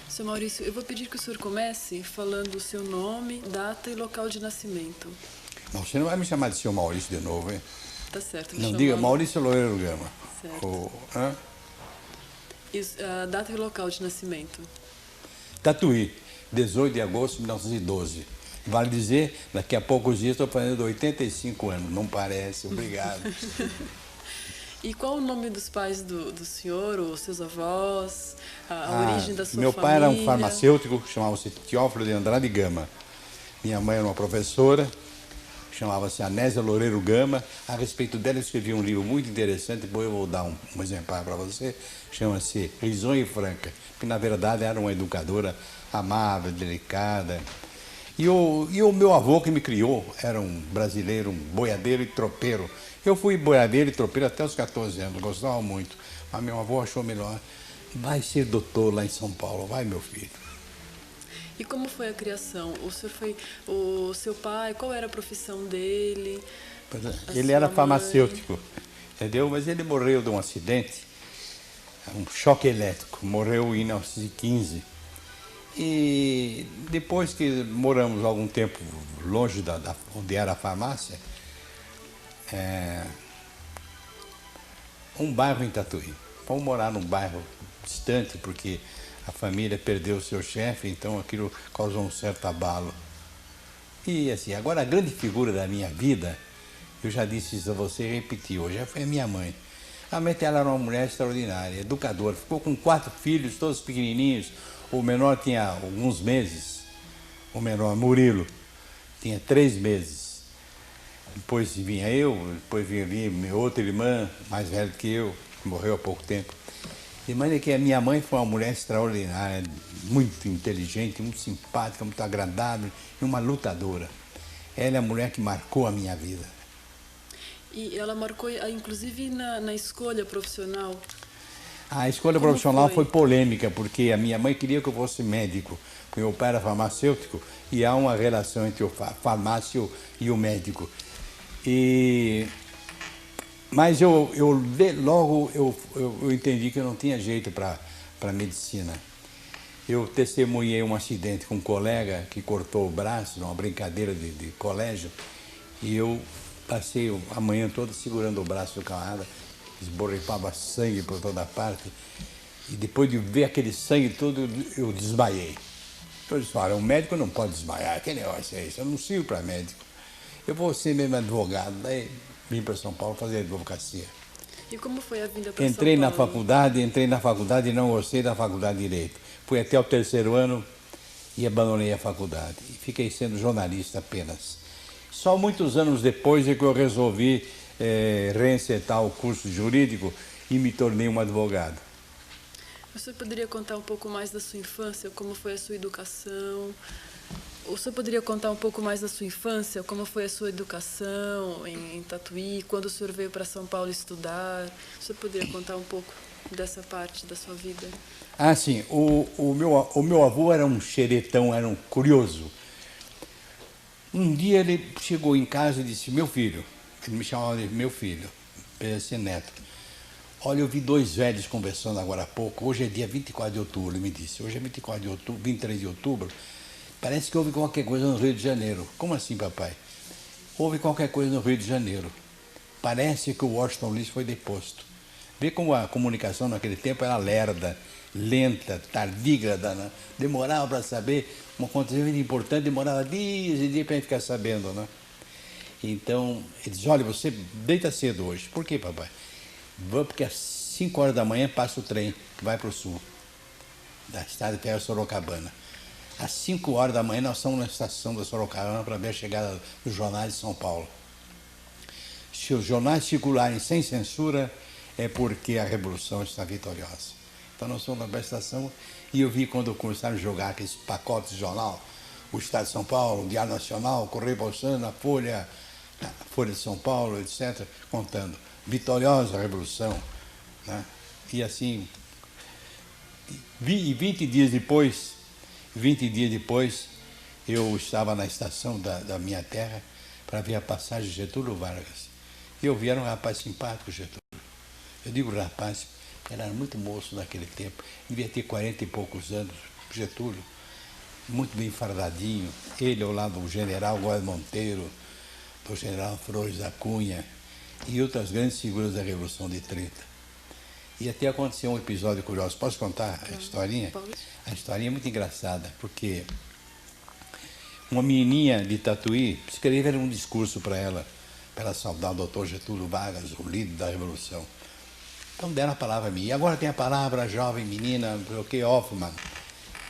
Seu Maurício, eu vou pedir que o senhor comece falando o seu nome, data e local de nascimento. Não, você não vai me chamar de seu Maurício de novo, hein? Tá certo. Não diga Maurício Loureiro Gama. Certo. Hã? A data e local de nascimento. Tatuí, 18 de agosto de 1912. Vale dizer, daqui a poucos dias estou fazendo 85 anos. Não parece, obrigado. E qual o nome dos pais do senhor, ou seus avós, a origem da sua meu família? pai era um farmacêutico, chamava-se Teófilo de Andrade Gama. Minha mãe era uma professora, chamava-se Anésia Loureiro Gama. A respeito dela, eu escrevi um livro muito interessante, depois eu vou dar um exemplar para você, chama-se Risonha e Franca, que na verdade era uma educadora amável, delicada. E o meu avô que me criou era um brasileiro, um boiadeiro e tropeiro. Eu fui boiadeiro e tropeiro até os 14 anos, gostava muito. Mas meu avô achou melhor, vai ser doutor lá em São Paulo, vai meu filho. E como foi a criação? O seu pai, qual era a profissão dele? Ele era farmacêutico, entendeu? Mas ele morreu de um acidente, um choque elétrico, morreu em 1915. E depois que moramos algum tempo longe onde era a farmácia, um bairro em Tatuí. Fomos morar num bairro distante porque a família perdeu o seu chefe, então aquilo causou um certo abalo. E assim, agora a grande figura da minha vida, eu já disse isso a você e repeti hoje, foi a minha mãe. Realmente ela era uma mulher extraordinária, educadora, ficou com 4 filhos, todos pequenininhos. O menor tinha alguns meses, o menor, Murilo, tinha 3 meses. Depois vinha eu, depois vinha minha outra irmã, mais velha que eu, que morreu há pouco tempo. De maneira que a minha mãe foi uma mulher extraordinária, muito inteligente, muito simpática, muito agradável e uma lutadora. Ela é a mulher que marcou a minha vida. E ela marcou, inclusive, na escolha profissional? A escolha profissional foi polêmica, porque a minha mãe queria que eu fosse médico, porque meu pai era farmacêutico e há uma relação entre o farmácia e o médico. Mas logo eu entendi que eu não tinha jeito para medicina. Eu testemunhei um acidente com um colega que cortou o braço, numa brincadeira de colégio, e eu passei a manhã toda segurando o braço do camarada, esborrifava sangue por toda parte, e depois de ver aquele sangue todo, eu desmaiei. Eu disse, olha, um médico não pode desmaiar, que negócio é esse? Eu não sirvo para médico. Eu vou ser mesmo advogado, daí vim para São Paulo fazer advocacia. E como foi a vinda para São Paulo? Entrei na faculdade e não gostei da faculdade de Direito. Fui até o 3º ano e abandonei a faculdade. E fiquei sendo jornalista apenas. Só muitos anos depois é que eu resolvi reencetar o curso jurídico e me tornei um advogado. Você poderia contar um pouco mais da sua infância, como foi a sua educação? O senhor poderia contar um pouco mais da sua infância, como foi a sua educação em Tatuí, quando o senhor veio para São Paulo estudar? O senhor poderia contar um pouco dessa parte da sua vida? Ah, sim. O meu avô era um xeretão, era um curioso. Um dia ele chegou em casa e disse, meu filho, ele me chamava de meu filho, ser neto. Olha, eu vi 2 velhos conversando agora há pouco, hoje é dia 24 de outubro, ele me disse, hoje é 24 de outubro, 23 de outubro, parece que houve qualquer coisa no Rio de Janeiro. Como assim, papai? Houve qualquer coisa no Rio de Janeiro. Parece que o Washington Luiz foi deposto. Vê como a comunicação naquele tempo era lerda, lenta, tardígrada, né? Demorava para saber, um acontecimento importante demorava dias e dias para a gente ficar sabendo, né? Então, ele diz, olha, você deita cedo hoje. Por quê, papai? Vamos porque às 5 horas da manhã passa o trem que vai para o sul, da estrada de ferro Sorocabana. Às 5 horas da manhã nós estamos na estação da Sorocabana para ver a chegada dos jornais de São Paulo. Se os jornais circularem sem censura, é porque a Revolução está vitoriosa. Então nós fomos na estação e eu vi quando começaram a jogar aqueles pacotes de jornal, o Estado de São Paulo, o Diário Nacional, o Correio Paulistano, a Folha de São Paulo, etc., contando. Vitoriosa a Revolução. Né? E assim, 20 dias depois, eu estava na estação da minha terra para ver a passagem de Getúlio Vargas. E eu vi, era um rapaz simpático, Getúlio. Eu digo rapaz, ele era muito moço naquele tempo, devia ter 40 e poucos anos, Getúlio, muito bem fardadinho, ele ao lado do general Góes Monteiro, do general Flores da Cunha e outras grandes figuras da Revolução de 30. E até aconteceu um episódio curioso. Posso contar a historinha? Pode. A historinha é muito engraçada, porque uma menininha de Tatuí escreveram um discurso para ela saudar o doutor Getúlio Vargas, o líder da Revolução. Então deram a palavra a mim. E agora tem a palavra a jovem menina, o Hoffmann.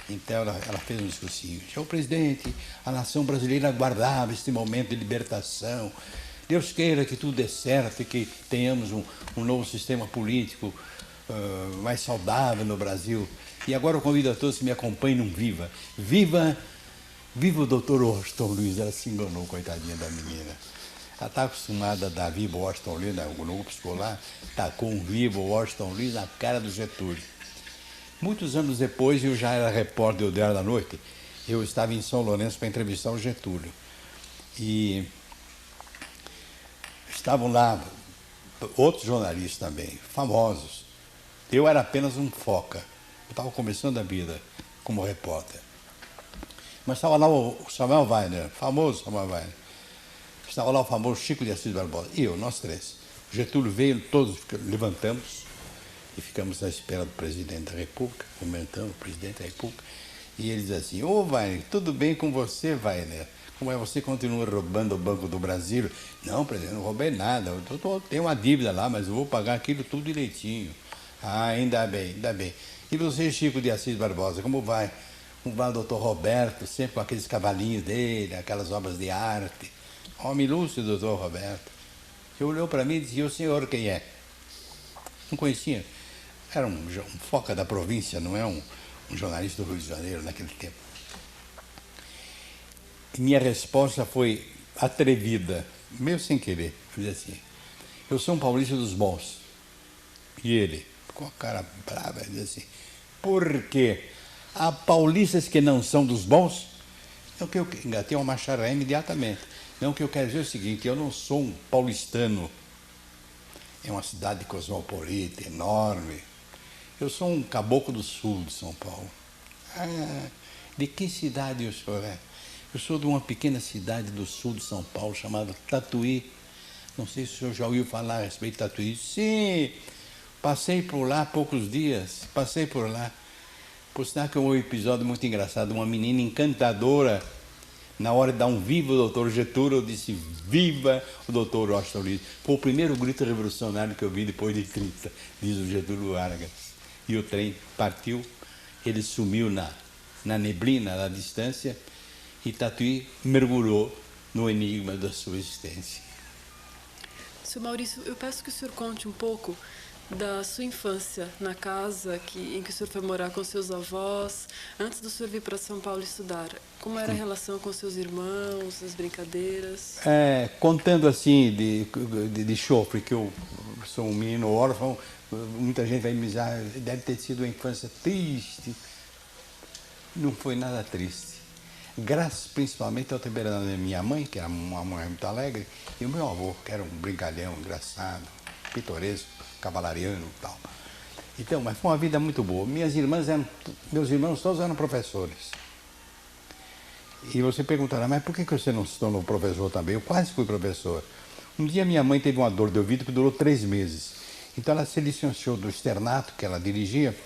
Então ela fez um discursinho. Senhor presidente, a nação brasileira aguardava este momento de libertação. Deus queira que tudo dê certo e que tenhamos um novo sistema político mais saudável no Brasil. E agora eu convido a todos que me acompanhem num viva. Viva, viva o doutor Washington Luiz. Ela se enganou, coitadinha da menina. Ela está acostumada a dar viva o Washington Luiz no grupo escolar, tacou um viva o Washington Luiz na cara do Getúlio. Muitos anos depois, eu já era repórter do Diário da Noite, eu estava em São Lourenço para entrevistar o Getúlio. E estavam lá outros jornalistas também, famosos. Eu era apenas um foca. Eu estava começando a vida como repórter. Mas estava lá o Samuel Weiner, famoso Samuel Weiner. Estava lá o famoso Chico de Assis Barbosa. E eu, nós três. O Getúlio veio, todos levantamos e ficamos à espera do presidente da República, comentando o presidente da República. E ele diz assim, ô Weiner, tudo bem com você, Weiner? Como é, você continua roubando o Banco do Brasil? Não, presidente, não roubei nada. Eu tenho uma dívida lá, mas eu vou pagar aquilo tudo direitinho. Ah, ainda bem, ainda bem. E você, Chico de Assis Barbosa, como vai? Como vai o doutor Roberto, sempre com aqueles cavalinhos dele, aquelas obras de arte? Homem ilustre, doutor Roberto. Ele olhou para mim e disse, e o senhor quem é? Não conhecia. Era um foca da província, não é um jornalista do Rio de Janeiro naquele tempo. E minha resposta foi atrevida, meio sem querer. Eu disse assim, eu sou um paulista dos bons. E ele, com a cara brava, disse assim, por quê? Há paulistas que não são dos bons? Então, que eu engatei uma macharé imediatamente. Não, o que eu quero dizer é o seguinte, eu não sou um paulistano. É uma cidade cosmopolita, enorme. Eu sou um caboclo do sul de São Paulo. Ah, de que cidade o senhor é? Eu sou de uma pequena cidade do sul de São Paulo, chamada Tatuí. Não sei se o senhor já ouviu falar a respeito de Tatuí. Sim, passei por lá há poucos dias, passei por lá. Por sinal que um episódio muito engraçado, uma menina encantadora, na hora de dar um viva o doutor Getúlio, eu disse, viva o doutor Washington Luiz. Foi o primeiro grito revolucionário que eu vi depois de 30, diz o Getúlio Vargas. E o trem partiu, ele sumiu na neblina, na distância, e Tatuí mergulhou no enigma da sua existência. Senhor Maurício, eu peço que o senhor conte um pouco da sua infância na casa em que o senhor foi morar com seus avós, antes do senhor vir para São Paulo estudar. Como era a relação com seus irmãos, as brincadeiras? Contando assim de chofre, que eu sou um menino órfão, muita gente vai me dizer, deve ter sido uma infância triste. Não foi nada triste. Graças principalmente ao temperamento da minha mãe, que era uma mulher muito alegre, e o meu avô, que era um brincalhão, engraçado, pitoresco, cavalariano e tal. Então, mas foi uma vida muito boa. Meus irmãos todos eram professores. E você perguntará, mas por que você não se tornou professor também? Eu quase fui professor. Um dia minha mãe teve uma dor de ouvido que durou 3 meses. Então ela se licenciou do externato que ela dirigia,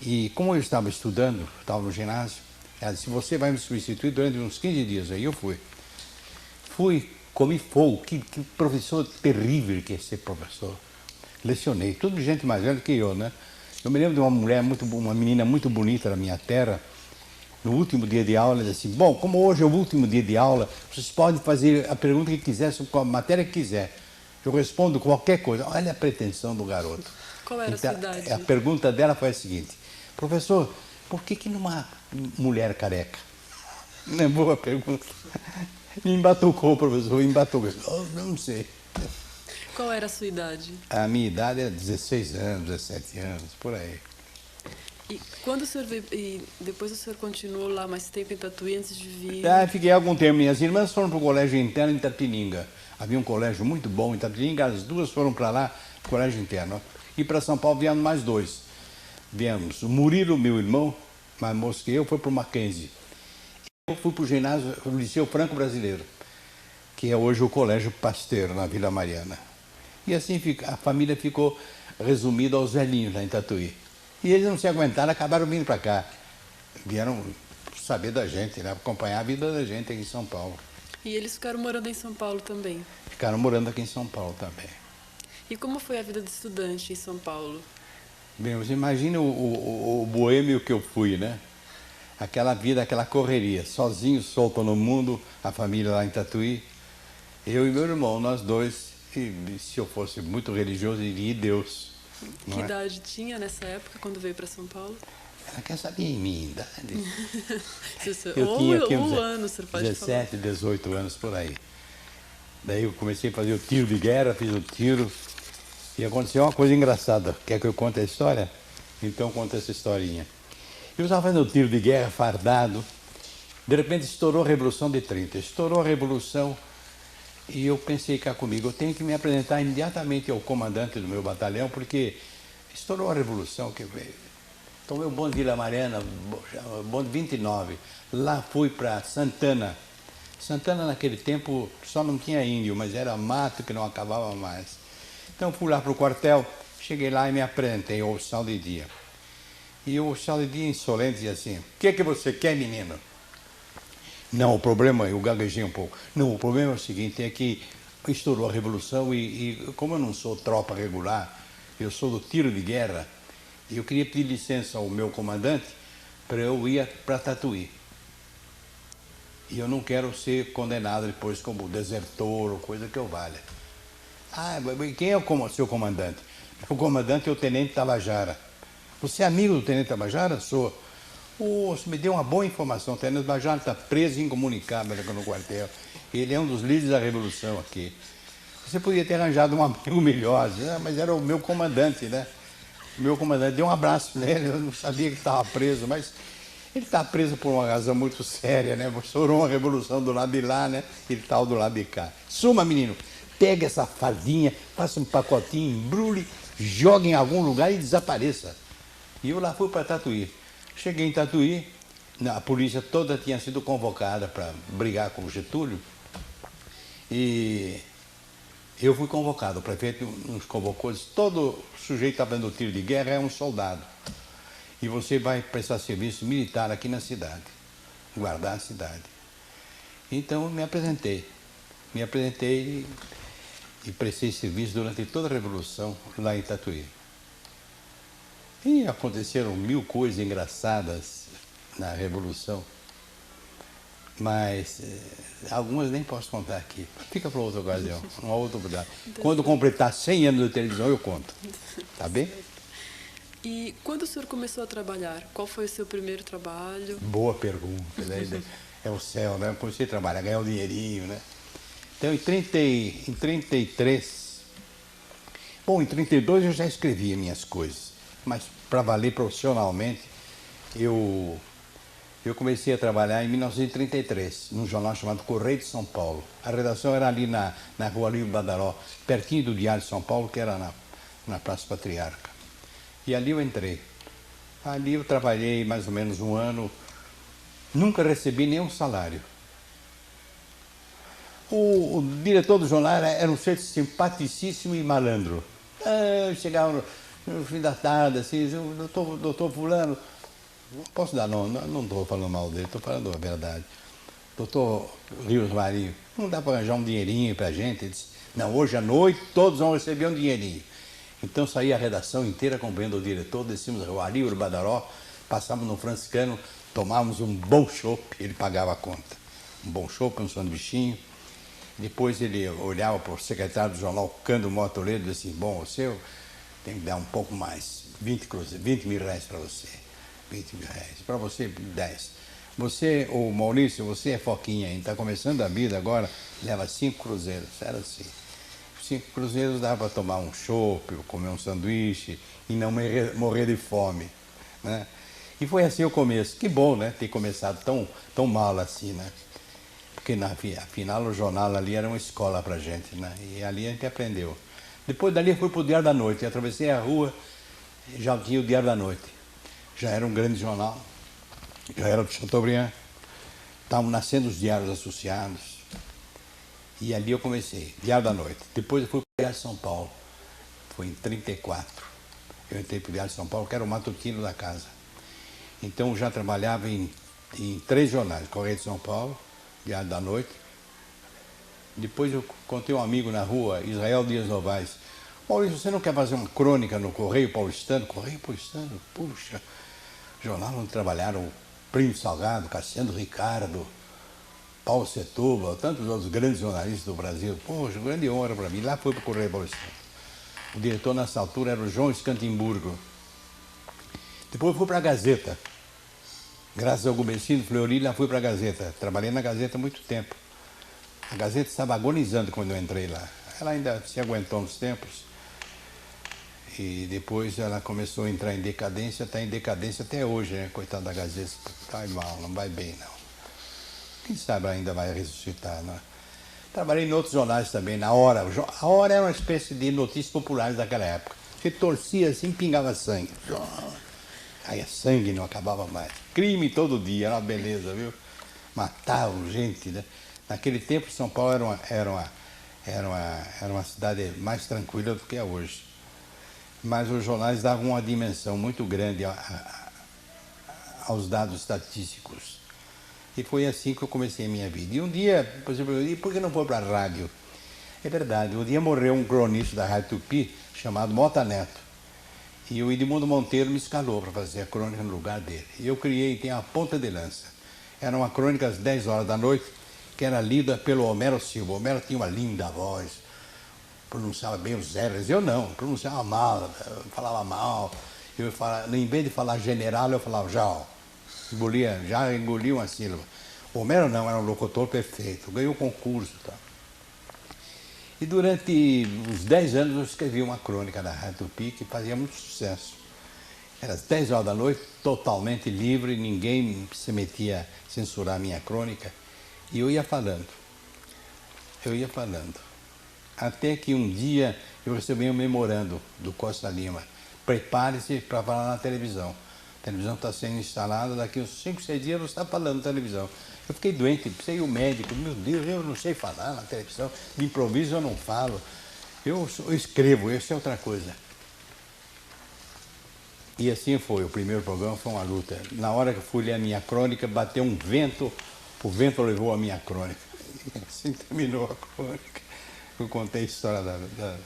e como eu estava estudando, estava no ginásio, ela disse, você vai me substituir durante uns 15 dias. Aí eu fui. Comi fogo, que professor terrível que é ser professor. Lecionei, tudo de gente mais velha que eu, né? Eu me lembro de uma menina muito bonita da minha terra, no último dia de aula, ela disse assim, bom, como hoje é o último dia de aula, vocês podem fazer a pergunta que quiser, sobre a matéria que quiser. Eu respondo qualquer coisa. Olha a pretensão do garoto. Qual era então, a sua idade? A pergunta dela foi a seguinte, professor, por que numa mulher careca? Não é boa pergunta. Me embatucou, professor, não sei. Qual era a sua idade? A minha idade era 16 anos, 17 anos, por aí. E quando o senhor veio, e depois o senhor continuou lá mais tempo em Tatuí antes de vir? Fiquei algum tempo. Minhas irmãs foram para o colégio interno em Itapetininga. Havia um colégio muito bom em Itapetininga, as duas foram para lá, colégio interno. E para São Paulo vieram mais dois. Viemos o Murilo, meu irmão, mais moço que eu, foi para o Mackenzie. Eu fui para o ginásio, o Liceu Franco Brasileiro, que é hoje o Colégio Pasteiro, na Vila Mariana. E assim a família ficou resumida aos velhinhos lá em Tatuí. E eles não se aguentaram, acabaram vindo para cá. Vieram saber da gente, né? Acompanhar a vida da gente aqui em São Paulo. E eles ficaram morando em São Paulo também? Ficaram morando aqui em São Paulo também. E como foi a vida de estudante em São Paulo? Bem, você imagina o boêmio que eu fui, né? Aquela vida, aquela correria, sozinho, solto no mundo, a família lá em Tatuí. Eu e meu irmão, nós dois, e se eu fosse muito religioso, iria Deus. Que idade tinha nessa época, quando veio para São Paulo? Ela quer saber em minha idade. Eu tinha aqui uns anos, você pode 17, falar. 18 anos, por aí. Daí eu comecei a fazer o tiro de guerra, fiz o tiro, e aconteceu uma coisa engraçada. Quer que eu conte a história? Então conta essa historinha. Eu estava fazendo o tiro de guerra, fardado, de repente estourou a Revolução de 30. Estourou a Revolução e eu pensei cá comigo, eu tenho que me apresentar imediatamente ao comandante do meu batalhão, porque estourou a Revolução que veio. Tomei o bonde de Vila Mariana, bonde 29, lá fui para Santana. Santana naquele tempo só não tinha índio, mas era mato que não acabava mais. Então fui lá para o quartel, cheguei lá e me apresentei ao oficial de dia. E o oficial de dia insolente dizia assim, o que você quer, menino? Não, o problema, eu gaguejei um pouco. Não, o problema é o seguinte, é que estourou a Revolução e como eu não sou tropa regular, eu sou do tiro de guerra, eu queria pedir licença ao meu comandante para eu ir para Tatuí. E eu não quero ser condenado depois como desertor ou coisa que eu valha. Ah, quem é o seu comandante? O comandante é o Tenente Tabajara. Você é amigo do Tenente Tabajara? Sou. Você me deu uma boa informação. O Tenente Tabajara está preso e incomunicável no quartel. Ele é um dos líderes da Revolução aqui. Você podia ter arranjado um amigo melhor, mas era o meu comandante, né? O meu comandante deu um abraço nele, eu não sabia que estava preso, mas ele está preso por uma razão muito séria, né? Estourou uma revolução do lado de lá, né? Ele está do lado de cá. Suma, menino, pega essa fardinha, faça um pacotinho, embrulhe, jogue em algum lugar e desapareça. E eu lá fui para Tatuí. Cheguei em Tatuí, a polícia toda tinha sido convocada para brigar com o Getúlio, e eu fui convocado, o prefeito nos convocou, disse, todo sujeito que está fazendo tiro de guerra é um soldado. E você vai prestar serviço militar aqui na cidade, guardar a cidade. Então eu me apresentei e prestei serviço durante toda a Revolução lá em Tatuí. E aconteceram 1000 coisas engraçadas na Revolução, mas algumas nem posso contar aqui. Fica para outra ocasião, uma outra oportunidade. Quando completar 100 anos de televisão, eu conto. Tá bem? E quando o senhor começou a trabalhar? Qual foi o seu primeiro trabalho? Boa pergunta. É o céu, né? Comecei a trabalhar, ganhar um dinheirinho, né? Então, em 33... Bom, em 32 eu já escrevia minhas coisas, mas para valer profissionalmente, eu comecei a trabalhar em 1933, num jornal chamado Correio de São Paulo. A redação era ali na Rua Livre Badaró, pertinho do Diário de São Paulo, que era na Praça Patriarca. E ali eu entrei. Ali eu trabalhei mais ou menos um ano, nunca recebi nenhum salário. O diretor do jornal era um ser simpaticíssimo e malandro. Eu chegava no fim da tarde, assim, doutor fulano, posso dar nome? Não estou falando mal dele, estou falando a verdade. Doutor Rios Marinho, não dá para arranjar um dinheirinho para a gente? Ele disse, não, hoje à noite todos vão receber um dinheirinho. Então saía a redação inteira acompanhando o diretor, descemos a Rua Livre Badaró, passávamos no Franciscano, tomávamos um bom chopp, ele pagava a conta. Um bom chopp, um sanduichinho. Depois ele olhava para o secretário do jornal, Cândido Motoledo, e disse assim, bom, você tem que dar um pouco mais, 20 mil reais para você. 20 mil reais. Para você, 10. Você, o Maurício, você é foquinha ainda, está começando a vida agora, leva 5 cruzeiros. Era assim. 5 cruzeiros dava para tomar um chopp, comer um sanduíche e não morrer de fome. né? E foi assim o começo. Que bom, né? Ter começado tão mal assim, né? Porque afinal o jornal ali era uma escola pra gente, né? E ali a gente aprendeu. Depois dali eu fui pro Diário da Noite. Eu atravessei a rua, já tinha o Diário da Noite. Já era um grande jornal. Já era do Chateaubriand. Estavam nascendo os diários associados. E ali eu comecei, Diário da Noite. Depois eu fui para o Diário de São Paulo. Foi em 1934. Eu entrei para o Diário de São Paulo, que era o matutino da casa. Então eu já trabalhava em 3 jornais. Correio de São Paulo, Diário da Noite. Depois eu contei um amigo na rua, Israel Dias Novaes. Maurício, você não quer fazer uma crônica no Correio Paulistano? Correio Paulistano, puxa. Jornal onde trabalharam Primo Salgado, Cassiano Ricardo, Paulo Setúbal, tantos outros grandes jornalistas do Brasil. Poxa, grande honra para mim. Lá foi para o Correio Paulistano. O diretor nessa altura era o João Escantimburgo. Depois eu fui para a Gazeta. Graças ao Gubensino Fleury, lá fui para a Gazeta. Trabalhei na Gazeta há muito tempo. A Gazeta estava agonizando quando eu entrei lá. Ela ainda se aguentou uns tempos. E depois ela começou a entrar em decadência, está em decadência até hoje, né? Coitada da Gazeta, está mal, não vai bem, não. Quem sabe ainda vai ressuscitar, né? Trabalhei em outros jornais também, na Hora. A Hora era uma espécie de notícias populares daquela época. Você torcia assim, pingava sangue. Caía sangue, não acabava mais. Crime todo dia, era uma beleza, viu? Matavam gente, né? Naquele tempo, São Paulo era uma cidade mais tranquila do que é hoje. Mas os jornais davam uma dimensão muito grande aos dados estatísticos. E foi assim que eu comecei a minha vida. E um dia, por exemplo, eu disse, por que não foi para a rádio? É verdade, um dia morreu um cronista da Rádio Tupi, chamado Mota Neto. E o Edmundo Monteiro me escalou para fazer a crônica no lugar dele. E eu criei, tem a ponta de lança. Era uma crônica às 10 horas da noite, que era lida pelo Homero Silva. O Homero tinha uma linda voz, pronunciava bem os R's. Eu não, pronunciava mal, falava mal. Eu falava, em vez de falar general, eu falava já engolia uma sílaba. O Homero não, era um locutor perfeito, ganhou o concurso. Tá? E durante uns 10 anos eu escrevi uma crônica da Rádio Tupi que fazia muito sucesso. Era às 10 horas da noite, totalmente livre, ninguém se metia a censurar a minha crônica. E eu ia falando. Até que um dia eu recebi um memorando do Costa Lima. Prepare-se para falar na televisão. A televisão está sendo instalada, daqui uns 5, 6 dias você está falando na televisão. Eu fiquei doente, precisei ir ao médico. Meu Deus, eu não sei falar na televisão. De improviso eu não falo. Eu escrevo, isso é outra coisa. E assim foi, o primeiro programa foi uma luta. Na hora que eu fui ler a minha crônica, bateu um vento, o vento levou a minha crônica. E assim terminou a crônica. Eu contei a história da...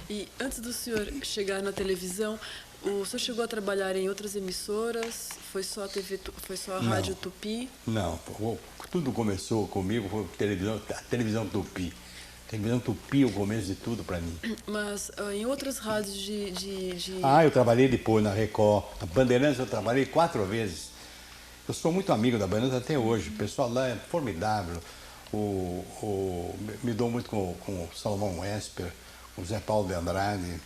E antes do senhor chegar na televisão, o senhor chegou a trabalhar em outras emissoras? Foi só a TV, foi só a Rádio Tupi? Não, tudo começou comigo, foi a televisão Tupi. A televisão Tupi é o começo de tudo para mim. Mas em outras rádios eu trabalhei depois na Record. Na Bandeirantes eu trabalhei 4 vezes. Eu sou muito amigo da Bandeirantes até hoje. O pessoal lá é formidável. Me dou muito com o Salomão Esper, com o Zé Paulo de Andrade.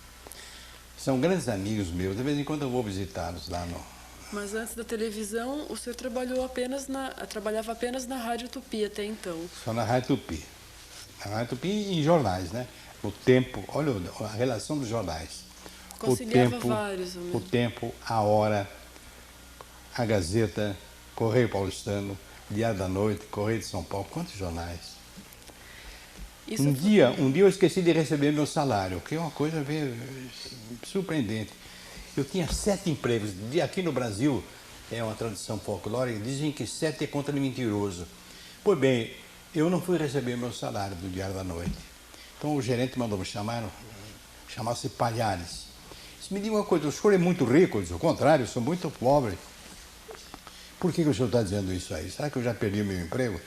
São grandes amigos meus. De vez em quando eu vou visitá-los lá no... Mas antes da televisão, o senhor trabalhava apenas na Rádio Tupi até então? Só na Rádio Tupi. Na Rádio Tupi e em jornais, né? O Tempo, olha a relação dos jornais. Conciliava vários. O Tempo, a Hora, a Gazeta, Correio Paulistano, Diário da Noite, Correio de São Paulo. Quantos jornais? Um dia eu esqueci de receber meu salário, que é uma coisa surpreendente. Eu tinha 7 empregos. Aqui no Brasil, é uma tradição folclórica, dizem que 7 é contra de mentiroso. Pois bem, eu não fui receber meu salário do Diário da Noite. Então o gerente mandou me chamar-se Palhares. Disse, me diga uma coisa, o senhor é muito rico? Eu disse, ao contrário, eu sou muito pobre. Por que o senhor está dizendo isso aí? Será que eu já perdi o meu emprego?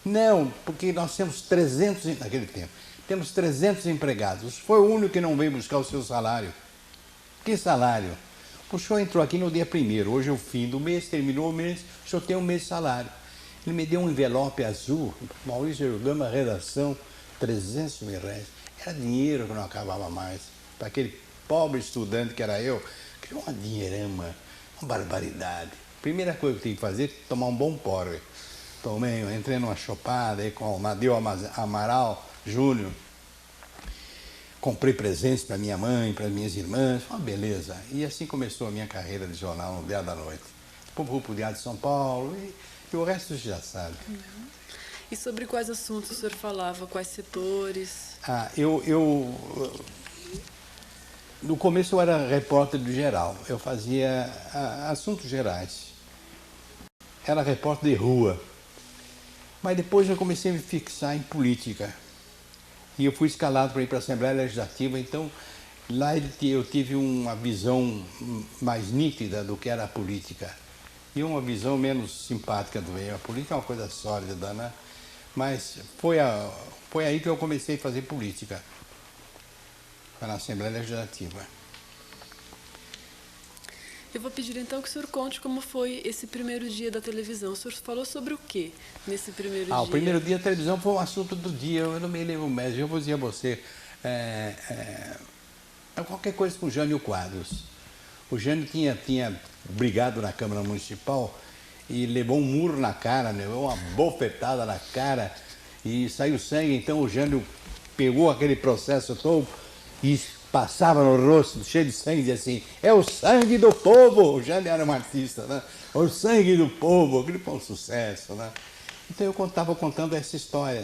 Não, porque nós temos 300, naquele tempo, temos 300 empregados. Foi o único que não veio buscar o seu salário. Que salário? O senhor entrou aqui no dia 1º, hoje é o fim do mês, terminou o mês, o senhor tem um mês de salário. Ele me deu um envelope azul, Maurício Gama, redação, 300 mil reais. Era dinheiro que não acabava mais. Para aquele pobre estudante que era eu, que era uma dinheirama. Uma barbaridade. Primeira coisa que eu tinha que fazer é tomar um bom porre. Tomei, eu entrei numa chopada aí com o Nadeu Amaral Júnior. Comprei presentes para minha mãe, para minhas irmãs, uma beleza. E assim começou a minha carreira de jornal no Diário da Noite. Fui para o Diário de São Paulo e o resto você já sabe. E sobre quais assuntos o senhor falava, quais setores? No começo eu era repórter do geral, eu fazia assuntos gerais. Era repórter de rua. Mas depois eu comecei a me fixar em política. E eu fui escalado para ir para a Assembleia Legislativa, então lá eu tive uma visão mais nítida do que era a política. E uma visão menos simpática do meio. A política é uma coisa sólida, né? Mas foi aí que eu comecei a fazer política. Foi na Assembleia Legislativa. Eu vou pedir então que o senhor conte como foi esse primeiro dia da televisão. O senhor falou sobre o quê nesse primeiro dia? O primeiro dia da televisão foi um assunto do dia, eu não me lembro mais. Eu vou dizer a você, qualquer coisa com o Jânio Quadros. O Jânio tinha brigado na Câmara Municipal e levou um murro na cara, levou uma bofetada na cara e saiu sangue. Então o Jânio pegou aquele processo todo e passava no rosto, cheio de sangue, e dizia assim, é o sangue do povo. O Jânio era um artista, né? O sangue do povo, aquele foi um sucesso, né? Então eu estava contando essa história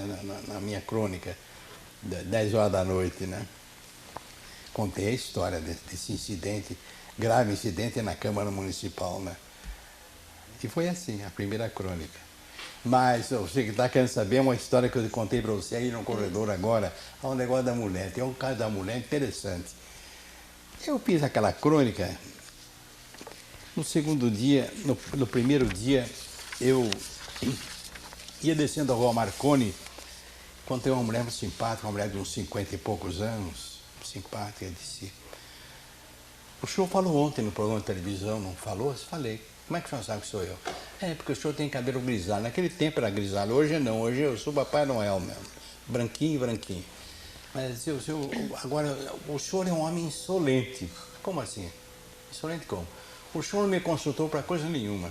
na minha crônica, 10 horas da noite, né? Contei a história desse incidente, grave incidente na Câmara Municipal, né? E foi assim, a primeira crônica. Mas você que está querendo saber, é uma história que eu contei para você aí no corredor agora, é um negócio da mulher, tem um caso da mulher interessante. Eu fiz aquela crônica, no segundo dia, no primeiro dia, eu ia descendo a rua Marconi, encontrei uma mulher simpática, uma mulher de uns 50 e poucos anos, simpática, disse, o senhor falou ontem no programa de televisão, não falou? Eu falei. Como é que o senhor sabe que sou eu? É, porque o senhor tem cabelo grisalho. Naquele tempo era grisalho, hoje não. Hoje eu sou Papai Noel mesmo. Branquinho, branquinho. Mas agora, o senhor é um homem insolente. Como assim? Insolente como? O senhor não me consultou para coisa nenhuma.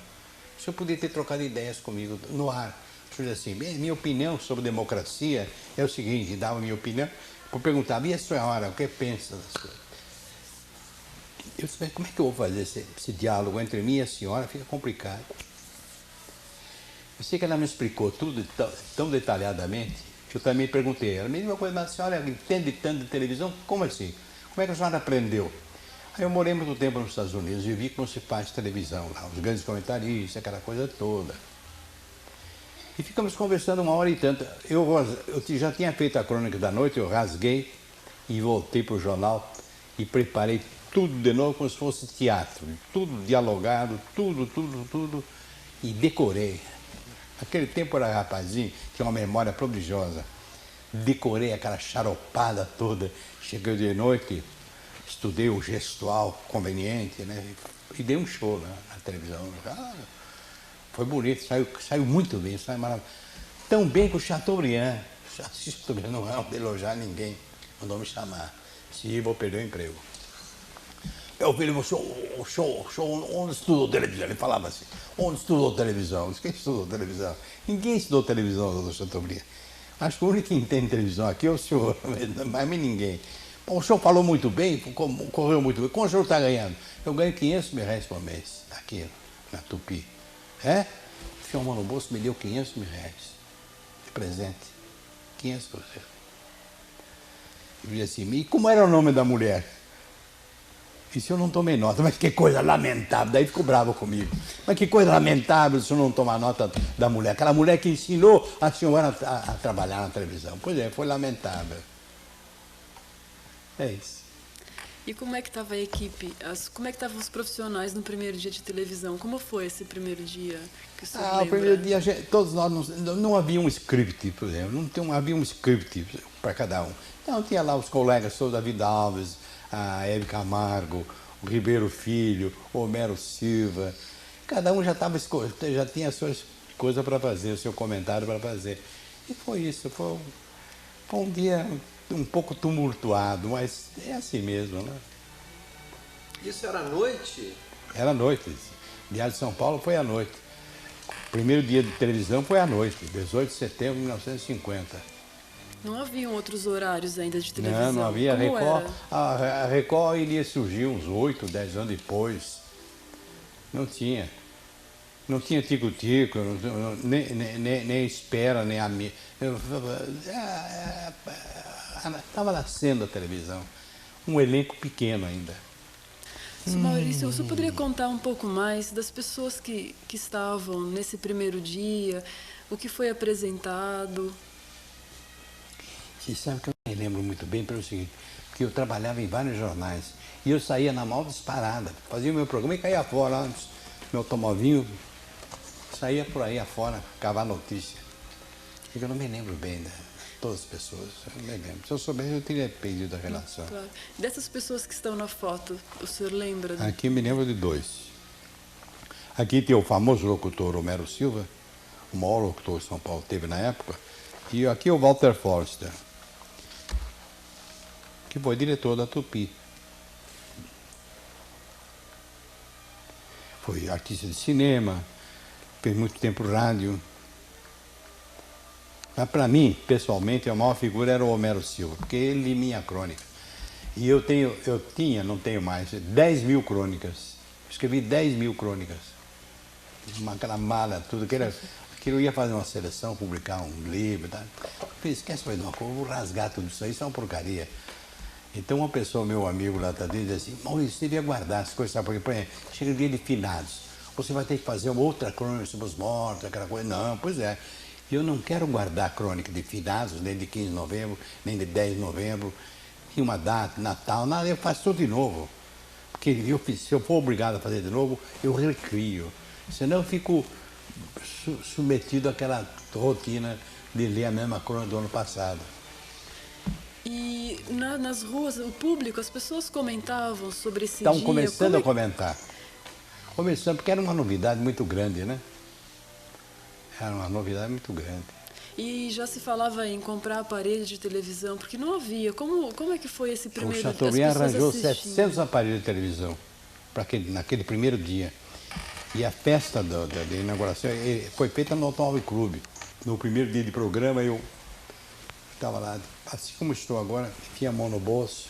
O senhor podia ter trocado ideias comigo no ar. O senhor disse assim, minha opinião sobre democracia é o seguinte, dava minha opinião, eu perguntava, e a senhora, o que pensa das coisas? Eu disse, como é que eu vou fazer esse diálogo entre mim e a senhora? Fica complicado. Eu sei que ela me explicou tudo tão detalhadamente que eu também perguntei. Ela me disse uma coisa, mas a senhora entende tanto de televisão? Como assim? Como é que a senhora aprendeu? Aí eu morei muito tempo nos Estados Unidos e vi como se faz televisão lá, os grandes comentaristas, aquela coisa toda. E ficamos conversando uma hora e tanta. Eu já tinha feito a crônica da noite, eu rasguei e voltei para o jornal e preparei tudo de novo como se fosse teatro, tudo dialogado, tudo, e decorei. Naquele tempo eu era rapazinho, tinha uma memória prodigiosa. Decorei aquela charopada toda, cheguei de noite, estudei o gestual conveniente, né? E dei um show na televisão. Foi bonito, saiu muito bem, saiu maravilhoso. Tão bem que o Chateaubriand não é de elogiar ninguém, mandou me chamar. Se vou perder o emprego. Eu falei, o show, onde estudou televisão? Ele falava assim, onde estudou televisão? Quem estudou televisão? Ninguém estudou televisão, doutor Chateaubriand. Acho que o único que entende televisão aqui é o senhor, mas ninguém. Bom, o senhor falou muito bem, correu muito bem. Quanto o senhor está ganhando? Eu ganho 500 mil reais por mês, aqui na Tupi. É? Enfiou a mão no bolso, me deu 500 mil reais de presente. 500%. Eu disse assim, e como era o nome da mulher? Isso eu não tomei nota, mas que coisa lamentável. Daí ficou bravo comigo. Mas que coisa lamentável se eu não tomar nota da mulher. Aquela mulher que ensinou a senhora a trabalhar na televisão. Pois é, foi lamentável. É isso. E como é que estava a equipe? Como é que estavam os profissionais no primeiro dia de televisão? Como foi esse primeiro dia que o senhor lembra? O primeiro dia, todos nós não havia um script, por exemplo. Não havia um script para cada um. Então tinha lá os colegas, o David Alves, a Hebe Camargo, o Ribeiro Filho, o Homero Silva. Cada um já tinha as suas coisas para fazer, o seu comentário para fazer. E foi isso, foi um dia um pouco tumultuado, mas é assim mesmo, né? Isso era à noite? Era à noite. Diário de São Paulo foi à noite. O primeiro dia de televisão foi à noite, 18 de setembro de 1950. Não haviam outros horários ainda de televisão? Não havia. Como Record, era? a Record iria surgir uns 8, 10 anos depois. Não tinha. Não tinha tico-tico, nem espera, nem amigo. Estava nascendo a televisão. Um elenco pequeno ainda. Seu Maurício, você poderia contar um pouco mais das pessoas que estavam nesse primeiro dia? O que foi apresentado? Você sabe que eu não me lembro muito bem pelo seguinte, porque eu trabalhava em vários jornais e eu saía na maior disparada, fazia o meu programa e caía fora, antes, meu automovinho, saía por aí afora, cavar notícia. Eu não me lembro bem de todas as pessoas, eu não me lembro. Se eu soubesse, eu teria perdido a relação. Claro. Dessas pessoas que estão na foto, o senhor lembra? Aqui eu me lembro de dois. Aqui tem o famoso locutor Homero Silva, o maior locutor que São Paulo teve na época, e aqui é o Walter Forster, que foi diretor da Tupi. Foi artista de cinema, fez muito tempo rádio. Mas para mim, pessoalmente, a maior figura era o Homero Silva, porque ele lia minha crônica. E eu tinha, não tenho mais, 10 mil crônicas. Escrevi 10 mil crônicas. Aquela mala, tudo. Aquilo eu ia fazer uma seleção, publicar um livro. Tá? Eu falei, esquece mais de uma coisa, eu vou rasgar tudo isso é uma porcaria. Então uma pessoa, meu amigo lá tá dentro, diz assim, Maurício, você devia guardar as coisas, sabe? Porque, por exemplo, chega o dia de finados, você vai ter que fazer uma outra crônica sobre os mortos, aquela coisa. Não, pois é. Eu não quero guardar a crônica de finados, nem de 15 de novembro, nem de 10 de novembro, e uma data, Natal, nada, eu faço tudo de novo. Porque se eu for obrigado a fazer de novo, eu recrio. Senão eu fico submetido àquela rotina de ler a mesma crônica do ano passado. E nas ruas, o público, as pessoas comentavam sobre esse Estavam dia. começando a comentar. Começando, porque era uma novidade muito grande, né? Era uma novidade muito grande. E já se falava em comprar aparelhos de televisão, porque não havia. Como é que foi esse primeiro dia? O Chateaubriand arranjou 700 aparelhos de televisão naquele primeiro dia. E a festa da inauguração foi feita no Automóvel Clube. No primeiro dia de programa, eu estava lá, assim como estou agora, enfiei a mão no bolso,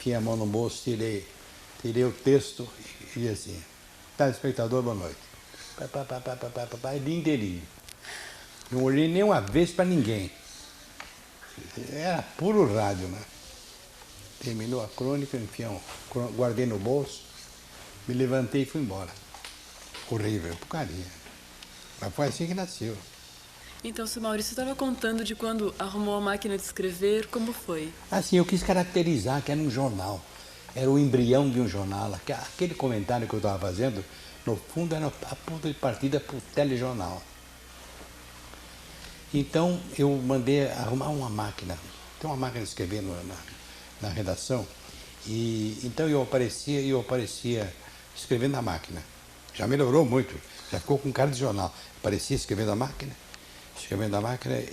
tirei o texto e assim, telespectador, boa noite. Dia inteirinho. Não olhei nem uma vez para ninguém. Era puro rádio, né? Terminou a crônica, guardei no bolso, me levantei e fui embora. Horrível, porcaria. Mas foi assim que nasceu. Então, seu Maurício, estava contando de quando arrumou a máquina de escrever, como foi? Assim, eu quis caracterizar que era um jornal. Era o embrião de um jornal. Aquele comentário que eu estava fazendo, no fundo, era a ponta de partida para o telejornal. Então, eu mandei arrumar uma máquina. Tem uma máquina de escrever na redação. E então eu aparecia escrevendo na máquina. Já melhorou muito, já ficou com cara de jornal. Aparecia escrevendo na máquina,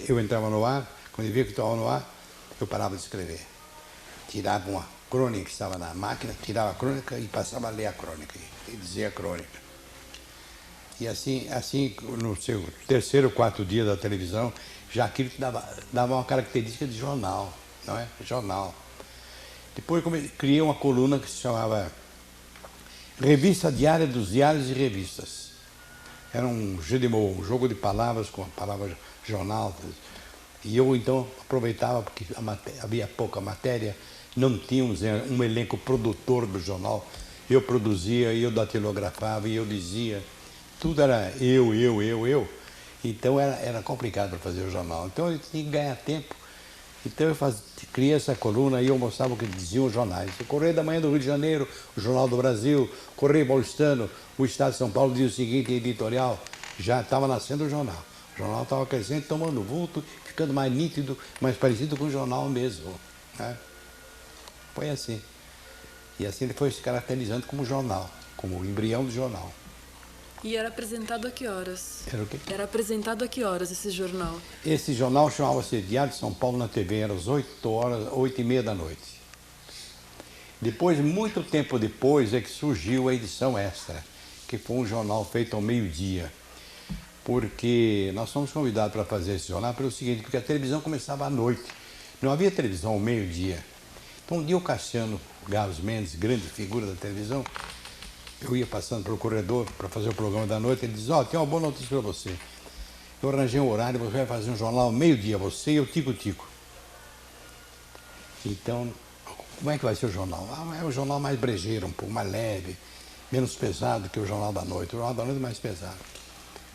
eu entrava no ar, quando eu via que estava no ar, eu parava de escrever. Tirava uma crônica que estava na máquina, tirava a crônica e passava a ler a crônica, e dizia a crônica. E assim, no seu terceiro, quarto dia da televisão, já aquilo dava uma característica de jornal, não é? Jornal. Depois criei uma coluna que se chamava Revista Diária dos Diários e Revistas. Era um jeu de mots, um jogo de palavras com a palavra jornal. E eu então aproveitava, porque havia pouca matéria, não tínhamos um elenco produtor do jornal. Eu produzia, eu datilografava e eu dizia. Tudo era eu. Então era complicado para fazer o jornal. Então eu tinha que ganhar tempo. Então eu criei essa coluna e eu mostrava o que diziam os jornais. O Correio da Manhã do Rio de Janeiro, o Jornal do Brasil, o Correio Paulistano, o Estado de São Paulo dizia o seguinte, editorial, já estava nascendo o jornal. O jornal estava crescendo, tomando vulto, ficando mais nítido, mais parecido com o jornal mesmo. Né? Foi assim. E assim ele foi se caracterizando como jornal, como o embrião do jornal. E era apresentado a que horas? Era o quê? Era apresentado a que horas esse jornal? Esse jornal chamava-se Diário de São Paulo na TV, era às 8h30 da noite. Depois, muito tempo depois, é que surgiu a edição extra, que foi um jornal feito ao meio-dia. Porque nós fomos convidados para fazer esse jornal pelo seguinte, porque a televisão começava à noite. Não havia televisão ao meio-dia. Então um dia o Cassiano Gabos Mendes, grande figura da televisão, eu ia passando pelo corredor para fazer o programa da noite, ele diz, tem uma boa notícia para você. Eu arranjei um horário, você vai fazer um jornal ao meio-dia, você e o Tico-Tico. Então, como é que vai ser o jornal? É um jornal mais brejeiro, um pouco mais leve, menos pesado que o Jornal da Noite. O Jornal da Noite é mais pesado.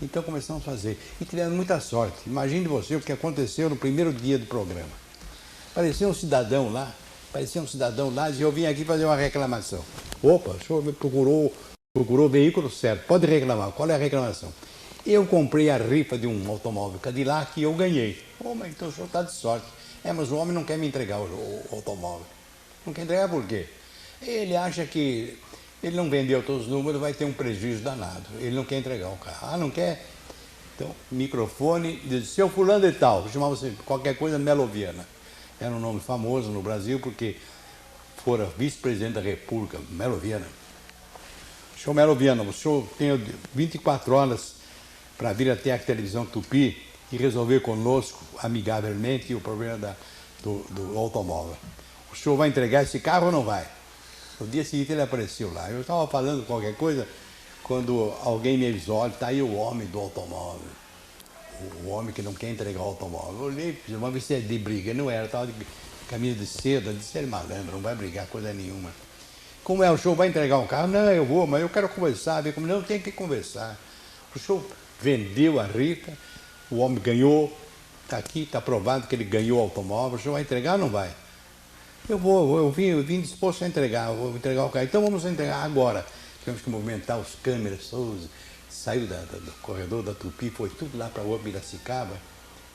Então começamos a fazer. E tivemos muita sorte. Imagine você o que aconteceu no primeiro dia do programa. Apareceu um cidadão lá, e eu vim aqui fazer uma reclamação. Opa, o senhor me procurou o veículo certo, pode reclamar. Qual é a reclamação? Eu comprei a rifa de um automóvel Cadillac e eu ganhei. Mas então o senhor está de sorte. Mas o homem não quer me entregar o automóvel. Não quer entregar por quê? Ele acha que ele não vendeu todos os números, vai ter um prejuízo danado. Ele não quer entregar o carro. Não quer? Então, microfone, diz, seu fulano e tal, chamava-se qualquer coisa Meloviana. Era um nome famoso no Brasil porque fora vice-presidente da República, Meloviana. Senhor Meloviana, o senhor tem 24 horas para vir até a televisão Tupi e resolver conosco, amigavelmente, o problema do automóvel. O senhor vai entregar esse carro ou não vai? No dia seguinte ele apareceu lá. Eu estava falando qualquer coisa quando alguém me avisou, olha, está aí o homem do automóvel. O homem que não quer entregar o automóvel. Eu olhei, uma vez de briga, não era, estava de camisa de seda, eu disse, ele é malandro, não vai brigar coisa nenhuma. Como é, o senhor vai entregar um carro? Não, eu vou, mas eu quero conversar, ver como não tem que conversar. O senhor vendeu a rifa, o homem ganhou, está aqui, está provado que ele ganhou o automóvel, o senhor vai entregar ou não vai? Eu vim disposto a entregar, vou entregar o carro. Então vamos entregar agora. Tivemos que movimentar os câmeras, todos. Saiu do corredor da Tupi, foi tudo lá para a rua Piracicaba,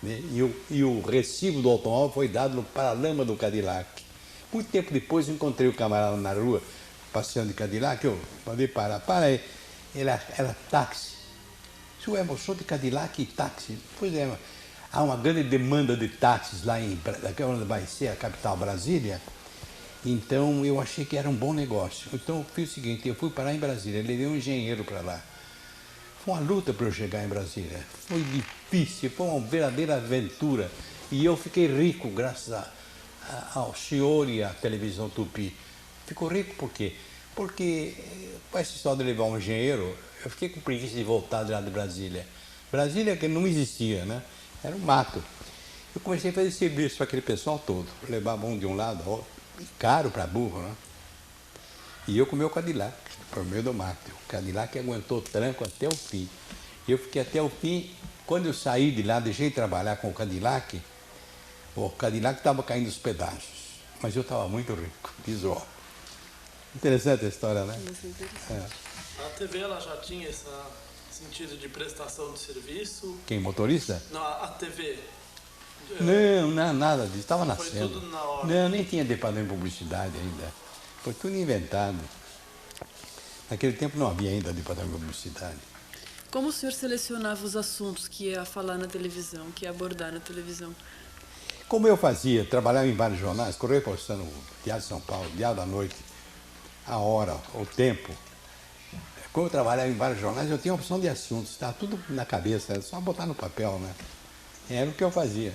né? E o recibo do automóvel foi dado no paralama do Cadillac. Muito tempo depois encontrei o camarada na rua, passeando de Cadillac, eu mandei parar, para aí. Era táxi. O senhor é moço de Cadillac e táxi? Pois é, há uma grande demanda de táxis lá onde vai ser a capital Brasília. Então eu achei que era um bom negócio. Então eu fiz o seguinte, eu fui parar em Brasília, levei um engenheiro para lá. Foi uma luta para eu chegar em Brasília. Foi difícil, foi uma verdadeira aventura. E eu fiquei rico graças ao senhor e à televisão Tupi. Ficou rico por quê? Porque com essa história de levar um engenheiro, eu fiquei com preguiça de voltar de lá de Brasília. Brasília que não existia, né? Era um mato. Eu comecei a fazer serviço para aquele pessoal todo. Levava um de um lado ao outro. Caro para burro, né? E eu com o meu Cadillac, por meio do mato. O Cadillac aguentou tranco até o fim. Eu fiquei até o fim. Quando eu saí de lá, deixei de trabalhar com o Cadillac estava caindo aos pedaços. Mas eu estava muito rico, diz o homem. Interessante a história, né? A TV ela já tinha esse sentido de prestação de serviço? Quem, motorista? Não, a TV. Não, nada disso, estava nascendo. Foi tudo na hora. Não, nem tinha departamento de publicidade ainda. Foi tudo inventado. Naquele tempo não havia ainda departamento de publicidade. Como o senhor selecionava os assuntos que ia falar na televisão, que ia abordar na televisão? Como eu fazia, trabalhava em vários jornais, Correio Paulistano, Diário de São Paulo, Diário da Noite, a hora, o tempo. Como eu trabalhava em vários jornais, eu tinha opção de assuntos, estava tudo na cabeça, era só botar no papel, né? Era o que eu fazia.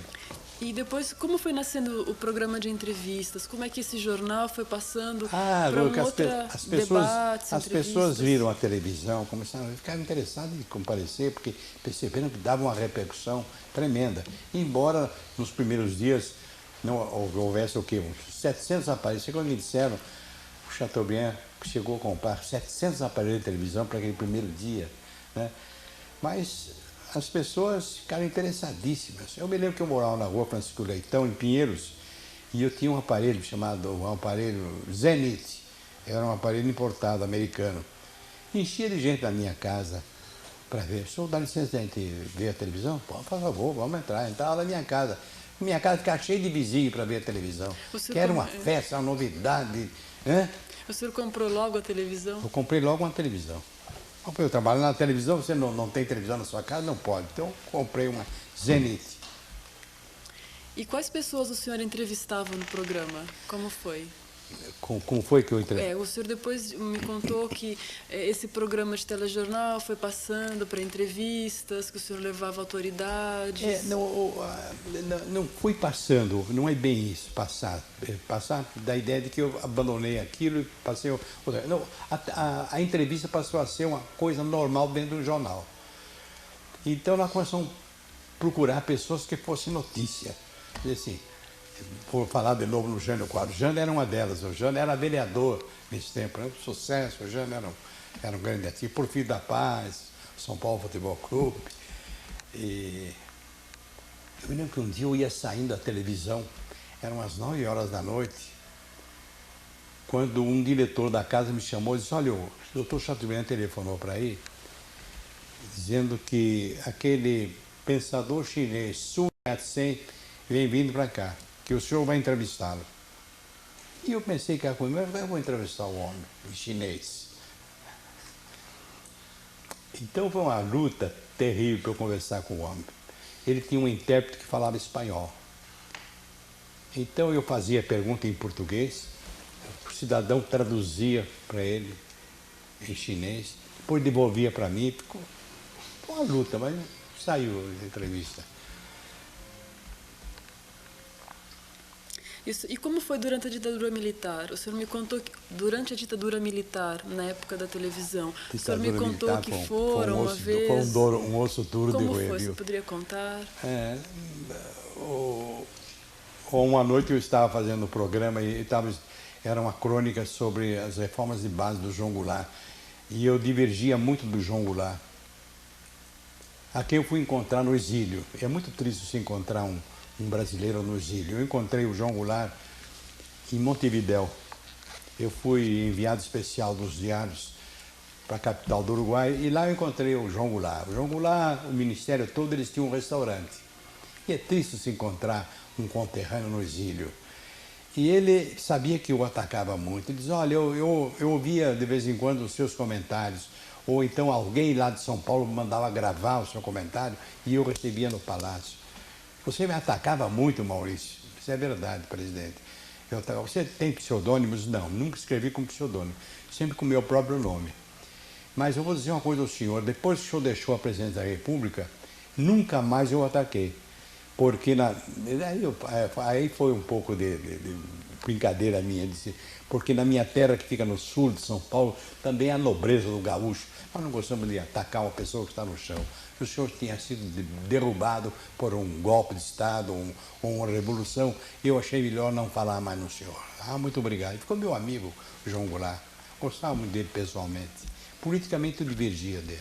E depois, como foi nascendo o programa de entrevistas? Como é que esse jornal foi passando para debates, as pessoas viram a televisão, começaram a ficar interessadas em comparecer, porque perceberam que dava uma repercussão tremenda. Embora nos primeiros dias não houvesse o quê? Uns 700 aparelhos. Quando me disseram, o Chateaubriand chegou a comprar 700 aparelhos de televisão para aquele primeiro dia, né? Mas as pessoas ficaram interessadíssimas. Eu me lembro que eu morava na rua Francisco Leitão, em Pinheiros, e eu tinha um aparelho um aparelho Zenith. Era um aparelho importado, americano. Enchia de gente na minha casa para ver. O senhor dá licença de a gente ver a televisão? Por favor, vamos entrar. Entrava na minha casa. Minha casa ficava cheia de vizinhos para ver a televisão. Que era uma festa, uma novidade. O senhor comprou logo a televisão? Eu comprei logo uma televisão. Eu trabalho na televisão, você não tem televisão na sua casa? Não pode. Então, comprei uma Zenith. E quais pessoas o senhor entrevistava no programa? Como foi? Como foi que eu entrei? O senhor depois me contou que esse programa de telejornal foi passando para entrevistas, que o senhor levava autoridades. Não fui passando, não é bem isso, passar. Passar da ideia de que eu abandonei aquilo e passei... Não, a entrevista passou a ser uma coisa normal dentro do jornal. Então nós começamos a procurar pessoas que fossem notícia. Assim, vou falar de novo no Jânio Quadros. O Jânio era uma delas. O Jânio era vereador nesse tempo, era um sucesso. O Jânio era um grande ativo. Porfírio da Paz, São Paulo Futebol Clube. E eu me lembro que um dia eu ia saindo da televisão, eram umas 9 horas da noite, quando um diretor da casa me chamou e disse: olha, o doutor Chateaubriand telefonou para aí, dizendo que aquele pensador chinês, Sun Yat-sen, vem vindo para cá, que o senhor vai entrevistá-lo. E eu pensei que era comigo, mas eu vou entrevistar o homem, o chinês. Então foi uma luta terrível para eu conversar com o homem. Ele tinha um intérprete que falava espanhol. Então eu fazia pergunta em português, o cidadão traduzia para ele em chinês, depois devolvia para mim, ficou uma luta, mas saiu a entrevista. Isso. E como foi durante a ditadura militar? O senhor me contou que durante a ditadura militar, na época da televisão, o senhor me contou que foram uma vez... Foi um osso duro de roer. Como foi? Você poderia contar? Uma noite eu estava fazendo um programa e era uma crônica sobre as reformas de base do João Goulart. E eu divergia muito do João Goulart, a quem eu fui encontrar no exílio. É muito triste se encontrar um brasileiro no exílio. Eu encontrei o João Goulart em Montevidéu. Eu fui enviado especial dos diários para a capital do Uruguai e lá eu encontrei o João Goulart. O João Goulart, o ministério todo, eles tinham um restaurante. E é triste se encontrar um conterrâneo no exílio. E ele sabia que eu atacava muito. Ele dizia: olha, eu ouvia de vez em quando os seus comentários, ou então alguém lá de São Paulo mandava gravar o seu comentário e eu recebia no palácio. Você me atacava muito, Maurício. Isso é verdade, presidente. Você tem pseudônimos? Não, nunca escrevi com pseudônimo, sempre com o meu próprio nome. Mas eu vou dizer uma coisa ao senhor: depois que o senhor deixou a presidência da República, nunca mais eu ataquei. Porque aí foi um pouco de brincadeira minha, porque na minha terra, que fica no sul de São Paulo, também há a nobreza do gaúcho. Nós não gostamos de atacar uma pessoa que está no chão. Se o senhor tinha sido derrubado por um golpe de Estado ou uma revolução, eu achei melhor não falar mais no senhor. Muito obrigado. Ficou meu amigo, João Goulart. Gostava muito dele pessoalmente. Politicamente eu divergia dele.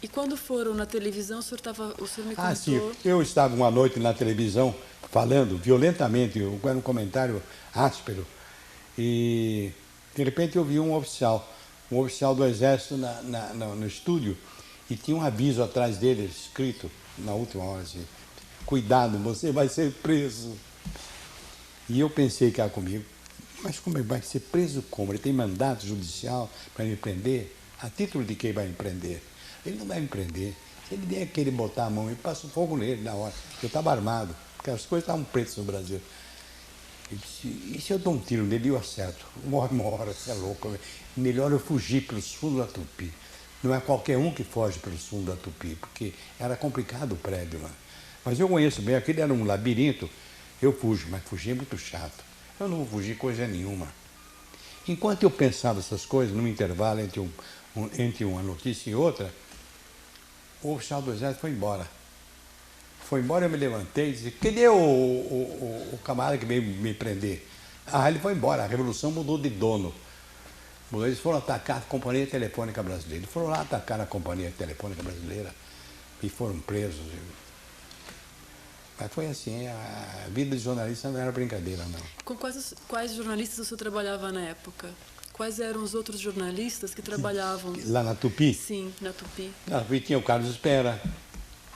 E quando foram na televisão, o senhor me contou... Sim. Eu estava uma noite na televisão falando violentamente, era um comentário áspero, e de repente eu vi um oficial do Exército no estúdio, e tinha um aviso atrás dele, escrito na última hora assim: cuidado, você vai ser preso. E eu pensei que era comigo, mas como ele vai ser preso como? Ele tem mandato judicial para me prender? A título de quem vai me prender? Ele não vai me prender. Se ele vier querer botar a mão, e passa fogo nele na hora. Eu estava armado, porque as coisas estavam pretas no Brasil. Ele disse: e se eu dou um tiro nele, eu acerto? Uma hora, você é louco. Melhor eu fugir pelos fundos da Tupi. Não é qualquer um que foge pelos fundos da Tupi, porque era complicado o prédio lá. Mas eu conheço bem, aquele era um labirinto. Eu fujo, mas fugir é muito chato. Eu não vou fugir coisa nenhuma. Enquanto eu pensava essas coisas, num intervalo entre uma notícia e outra, o oficial do Exército foi embora. Foi embora, eu me levantei e disse: cadê o camarada que veio me prender? Ele foi embora, a Revolução mudou de dono. Eles foram atacar a Companhia Telefônica Brasileira. Eles foram lá atacar a Companhia Telefônica Brasileira e foram presos. Mas foi assim, a vida de jornalista não era brincadeira, não. Com quais jornalistas o senhor trabalhava na época? Quais eram os outros jornalistas que trabalhavam? Lá na Tupi? Sim, na Tupi. Na Tupi tinha o Carlos Espera,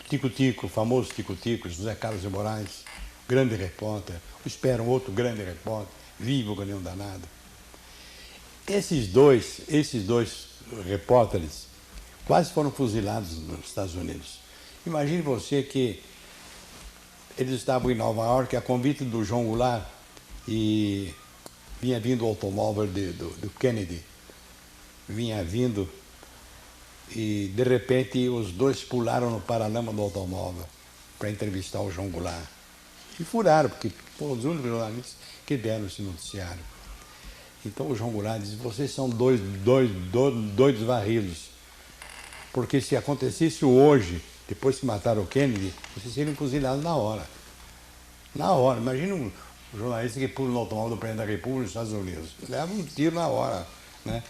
Tico-Tico, o famoso Tico-Tico, José Carlos de Moraes, grande repórter. O Espera, um outro grande repórter, vivo, ganhou um danado. Esses dois repórteres quase foram fuzilados nos Estados Unidos. Imagine você que eles estavam em Nova York a convite do João Goulart e vinha vindo o automóvel do Kennedy, vinha vindo, e de repente os dois pularam no paralama do automóvel para entrevistar o João Goulart. E furaram, porque foram os únicos jornalistas que deram esse noticiário. Então o João Goulart disse, vocês são doidos varridos, porque se acontecesse hoje, depois que mataram o Kennedy, vocês seriam fuzilados na hora. Na hora. Imagina um jornalista que pula no automóvel do presidente da República nos Estados Unidos. Leva um tiro na hora, né?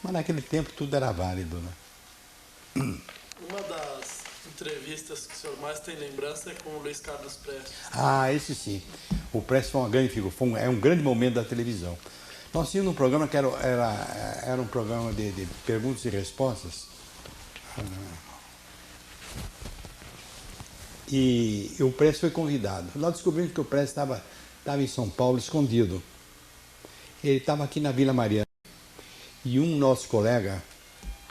Mas naquele tempo tudo era válido, né? Uma das entrevistas que o senhor mais tem lembrança é com o Luiz Carlos Prestes. Ah, esse sim. O Prestes foi uma grande figura, é um grande momento da televisão. Nós tínhamos um programa que era um programa de perguntas e respostas. E o Prestes foi convidado. Nós descobrimos que o Prestes estava em São Paulo, escondido. Ele estava aqui na Vila Mariana. E um nosso colega,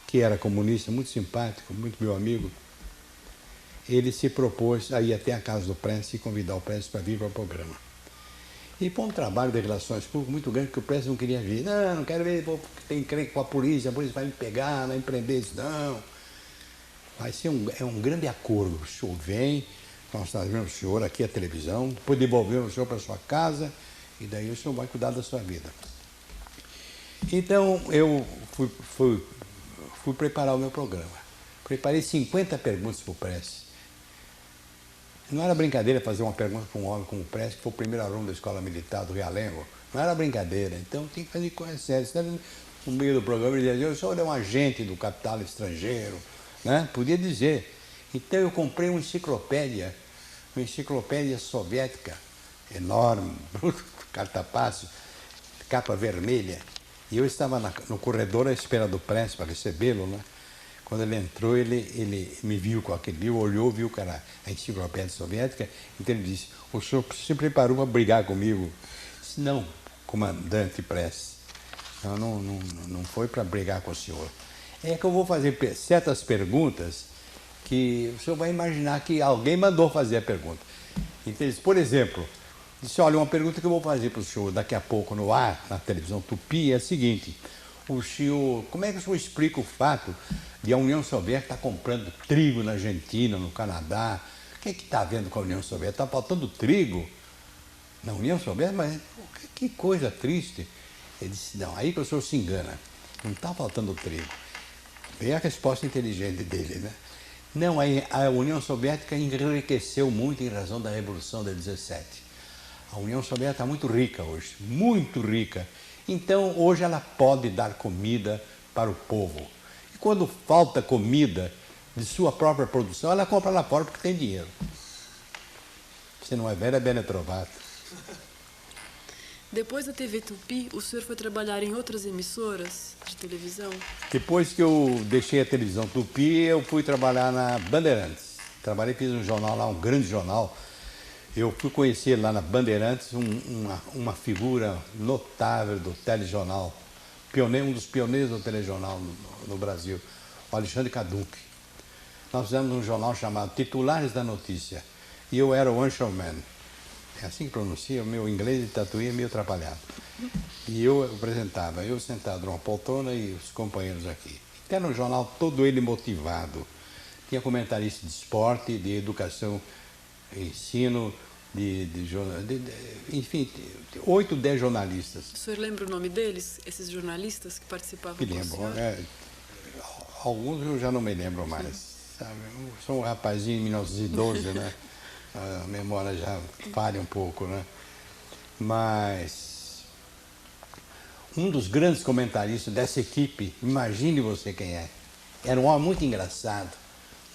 que era comunista, muito simpático, muito meu amigo, ele se propôs a ir até a casa do Prestes e convidar o Prestes para vir para o programa. E foi um trabalho de relações públicas muito grande, porque o Prestes não queria vir. Não quero ver, tem crente com a polícia vai me pegar, vai me prender, isso não. Vai ser um grande acordo. O senhor vem, nós trazemos o senhor aqui à televisão, depois devolvemos o senhor para a sua casa, e daí o senhor vai cuidar da sua vida. Então, eu fui preparar o meu programa. Preparei 50 perguntas para o Prestes. Não era brincadeira fazer uma pergunta para um homem como o Prestes, que foi o primeiro aluno da Escola Militar do Realengo. Não era brincadeira. Então, tinha que fazer coisas sérias. No meio do programa, ele dizia, o senhor é um agente do capital estrangeiro, né? Podia dizer. Então, eu comprei uma enciclopédia soviética, enorme, cartapácio, capa vermelha. E eu estava no corredor à espera do Prestes para recebê-lo, né? Quando ele entrou, ele me viu com aquele livro, olhou, viu que era a enciclopédia soviética, então ele disse, o senhor se preparou para brigar comigo? Eu disse, não, comandante Prestes, não foi para brigar com o senhor. É que eu vou fazer certas perguntas que o senhor vai imaginar que alguém mandou fazer a pergunta. Então, ele disse, por exemplo, disse, olha, uma pergunta que eu vou fazer para o senhor daqui a pouco no ar, na televisão Tupi, é a seguinte, o senhor, como é que o senhor explica o fato de a União Soviética estar comprando trigo na Argentina, no Canadá? O que está havendo com a União Soviética? Está faltando trigo na União Soviética? Mas que coisa triste. Ele disse, não, aí que o senhor se engana, não está faltando trigo. Veio a resposta inteligente dele, né? Não, a União Soviética enriqueceu muito em razão da Revolução de 17. A União Soviética está muito rica hoje, muito rica. Então, hoje ela pode dar comida para o povo. E quando falta comida de sua própria produção, ela compra lá fora porque tem dinheiro. Se não é velho, é bene trovato. Depois da TV Tupi, o senhor foi trabalhar em outras emissoras de televisão? Depois que eu deixei a televisão Tupi, eu fui trabalhar na Bandeirantes. Fiz um jornal lá, um grande jornal. Eu fui conhecer lá na Bandeirantes uma figura notável do telejornal, um dos pioneiros do telejornal no Brasil, o Alexandre Caduc. Nós fizemos um jornal chamado Titulares da Notícia, e eu era o anchorman. É assim que pronuncia, o meu inglês de Tatuí é meio atrapalhado. E eu apresentava, eu sentado numa poltrona e os companheiros aqui. Então era um jornal todo ele motivado. Tinha comentarista de esporte, de educação, ensino, enfim, 8, 10 jornalistas. O senhor lembra o nome deles, esses jornalistas que participavam Me lembro, alguns eu já não me lembro mais. Sabe? Eu sou um rapazinho de 1912, né? A memória já falha um pouco, né? Mas um dos grandes comentaristas dessa equipe, imagine você quem é, era um homem muito engraçado,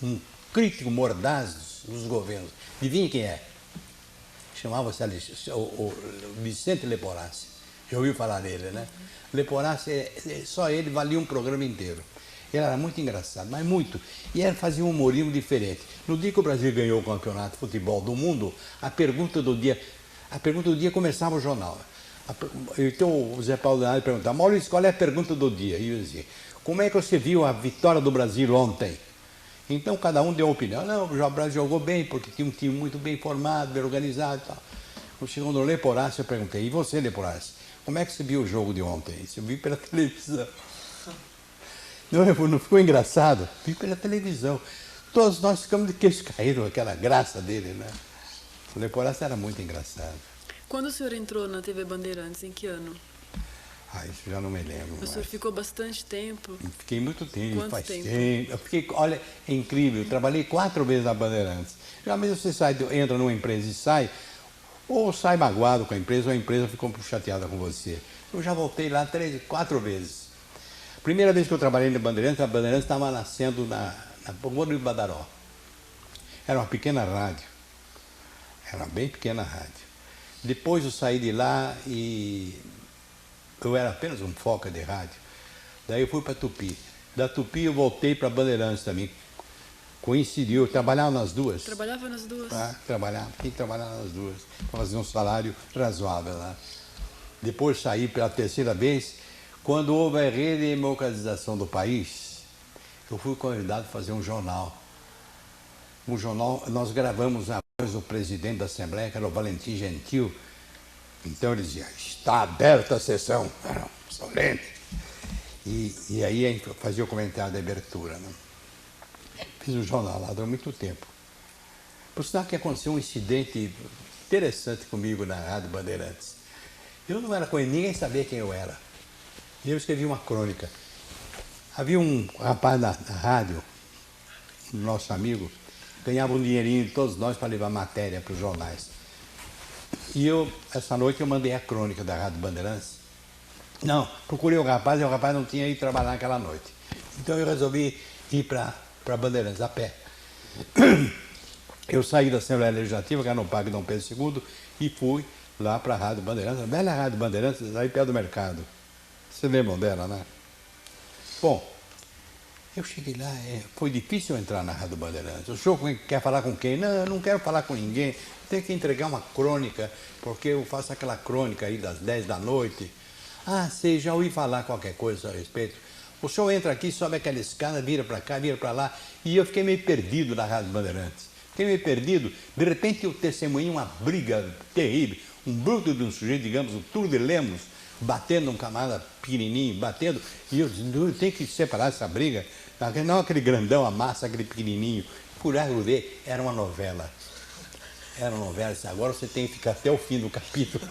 um crítico mordaz dos governos. Adivinha quem é? Chamava-se o Vicente Leporassi. Já ouviu falar nele, né? Leporassi, só ele valia um programa inteiro. Ele era muito engraçado, mas muito. E ele fazia um humorismo diferente. No dia que o Brasil ganhou o campeonato de futebol do mundo, a pergunta do dia começava o jornal. Então o Zé Paulo Leonardo perguntava, Maurício, qual é a pergunta do dia? E eu dizia, como é que você viu a vitória do Brasil ontem? Então cada um deu uma opinião. Não, o Brasil jogou bem, porque tinha um time muito bem formado, bem organizado e tal. Quando chegou no Leporassi, eu perguntei, e você, Leporassi, como é que você viu o jogo de ontem? Isso eu vi pela televisão. Não ficou engraçado? Vi pela televisão. Todos nós ficamos de queixo caído, aquela graça dele, né? O Leporello era muito engraçado. Quando o senhor entrou na TV Bandeirantes, em que ano? Ah, isso já não me lembro. O senhor ficou bastante tempo? Fiquei muito tempo, Quanto faz tempo? tempo. Eu fiquei, olha, é incrível, eu trabalhei 4 vezes na Bandeirantes. Geralmente você entra numa empresa e sai, ou sai magoado com a empresa, ou a empresa ficou chateada com você. Eu já voltei lá 3, 4 vezes. Primeira vez que eu trabalhei na Bandeirantes, a Bandeirantes estava nascendo na Rua do Badaró. Era uma pequena rádio. Era uma bem pequena rádio. Depois eu saí de lá e eu era apenas um foca de rádio. Daí eu fui para Tupi. Da Tupi eu voltei para Bandeirantes também. Coincidiu, eu trabalhava nas duas. Trabalhava nas duas? Fiquei trabalhando nas duas. Para fazer um salário razoável lá. Depois saí pela terceira vez. Quando houve a redemocratização do país, eu fui convidado a fazer um jornal. Um jornal, nós gravamos a voz do presidente da Assembleia, que era o Valentim Gentil. Então ele dizia, está aberta a sessão. Era solene. E aí a gente fazia o comentário da abertura. Né? Fiz um jornal lá, durante muito tempo. Por sinal que aconteceu um incidente interessante comigo na Rádio Bandeirantes. Eu não era conhecido, ninguém sabia quem eu era. E eu escrevi uma crônica. Havia um rapaz na rádio, nosso amigo, ganhava um dinheirinho de todos nós para levar matéria para os jornais. E essa noite eu mandei a crônica da Rádio Bandeirantes. Não, procurei o rapaz e o rapaz não tinha ido trabalhar naquela noite. Então eu resolvi ir para Bandeirantes a pé. Eu saí da Assembleia Legislativa, que era no Parque Dom Pedro II, e fui lá para a Rádio Bandeirantes, a velha Rádio Bandeirantes, aí perto do mercado. Vocês lembram dela, né? Bom, eu cheguei lá, foi difícil entrar na Rádio Bandeirantes. O senhor quer falar com quem? Não, eu não quero falar com ninguém. Tenho que entregar uma crônica, porque eu faço aquela crônica aí das 10 da noite. Ah, sei, já ouvi falar qualquer coisa a respeito. O senhor entra aqui, sobe aquela escada, vira para cá, vira para lá. E eu fiquei meio perdido na Rádio Bandeirantes. Fiquei meio perdido. De repente eu testemunhei uma briga terrível. Um bruto de um sujeito, digamos, o Tur de Lemos, batendo um camarada pequenininho, batendo. E eu disse, eu tenho que separar essa briga. Não aquele grandão amassa aquele pequenininho. Por aí eu ver, era uma novela. Era uma novela. Agora você tem que ficar até o fim do capítulo.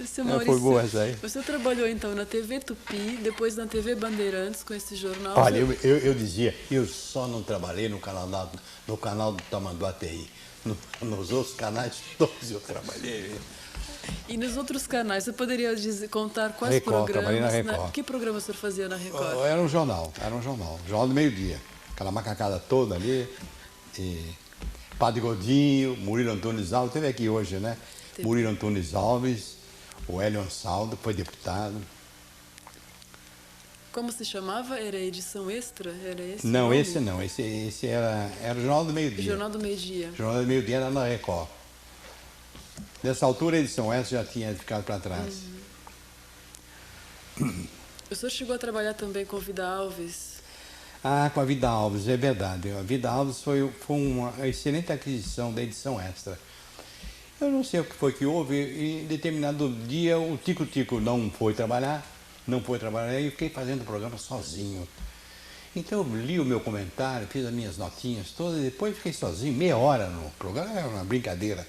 Seu Maurício, foi boa essa aí. Você trabalhou então na TV Tupi, depois na TV Bandeirantes com esse jornal. Olha, eu dizia, eu só não trabalhei no canal do Tamanduá TI. Nos outros canais todos eu trabalhei. E nos outros canais, você poderia contar quais Record, programas? trabalhei na Record. Que programa o senhor fazia na Record? Era um jornal do meio-dia. Aquela macacada toda ali. E Padre Godinho, Murilo Antunes Alves, teve aqui hoje, né? Murilo Antunes Alves, o Hélio Ansaldo, foi deputado. Como se chamava? Era edição extra? Era esse Não, nome? esse não. Esse era o Jornal do Meio-Dia. Jornal do Meio-Dia. O Jornal do Meio-Dia era na Record. Nessa altura a edição extra já tinha ficado para trás. O senhor chegou a trabalhar também com Vida Alves? Ah, com a Vida Alves, é verdade. A Vida Alves foi uma excelente aquisição da edição extra. Eu não sei o que foi que houve, e em determinado dia o Tico-Tico não foi trabalhar, e eu fiquei fazendo o programa sozinho. Então eu li o meu comentário, fiz as minhas notinhas todas, e depois fiquei sozinho, meia hora no programa, era uma brincadeira.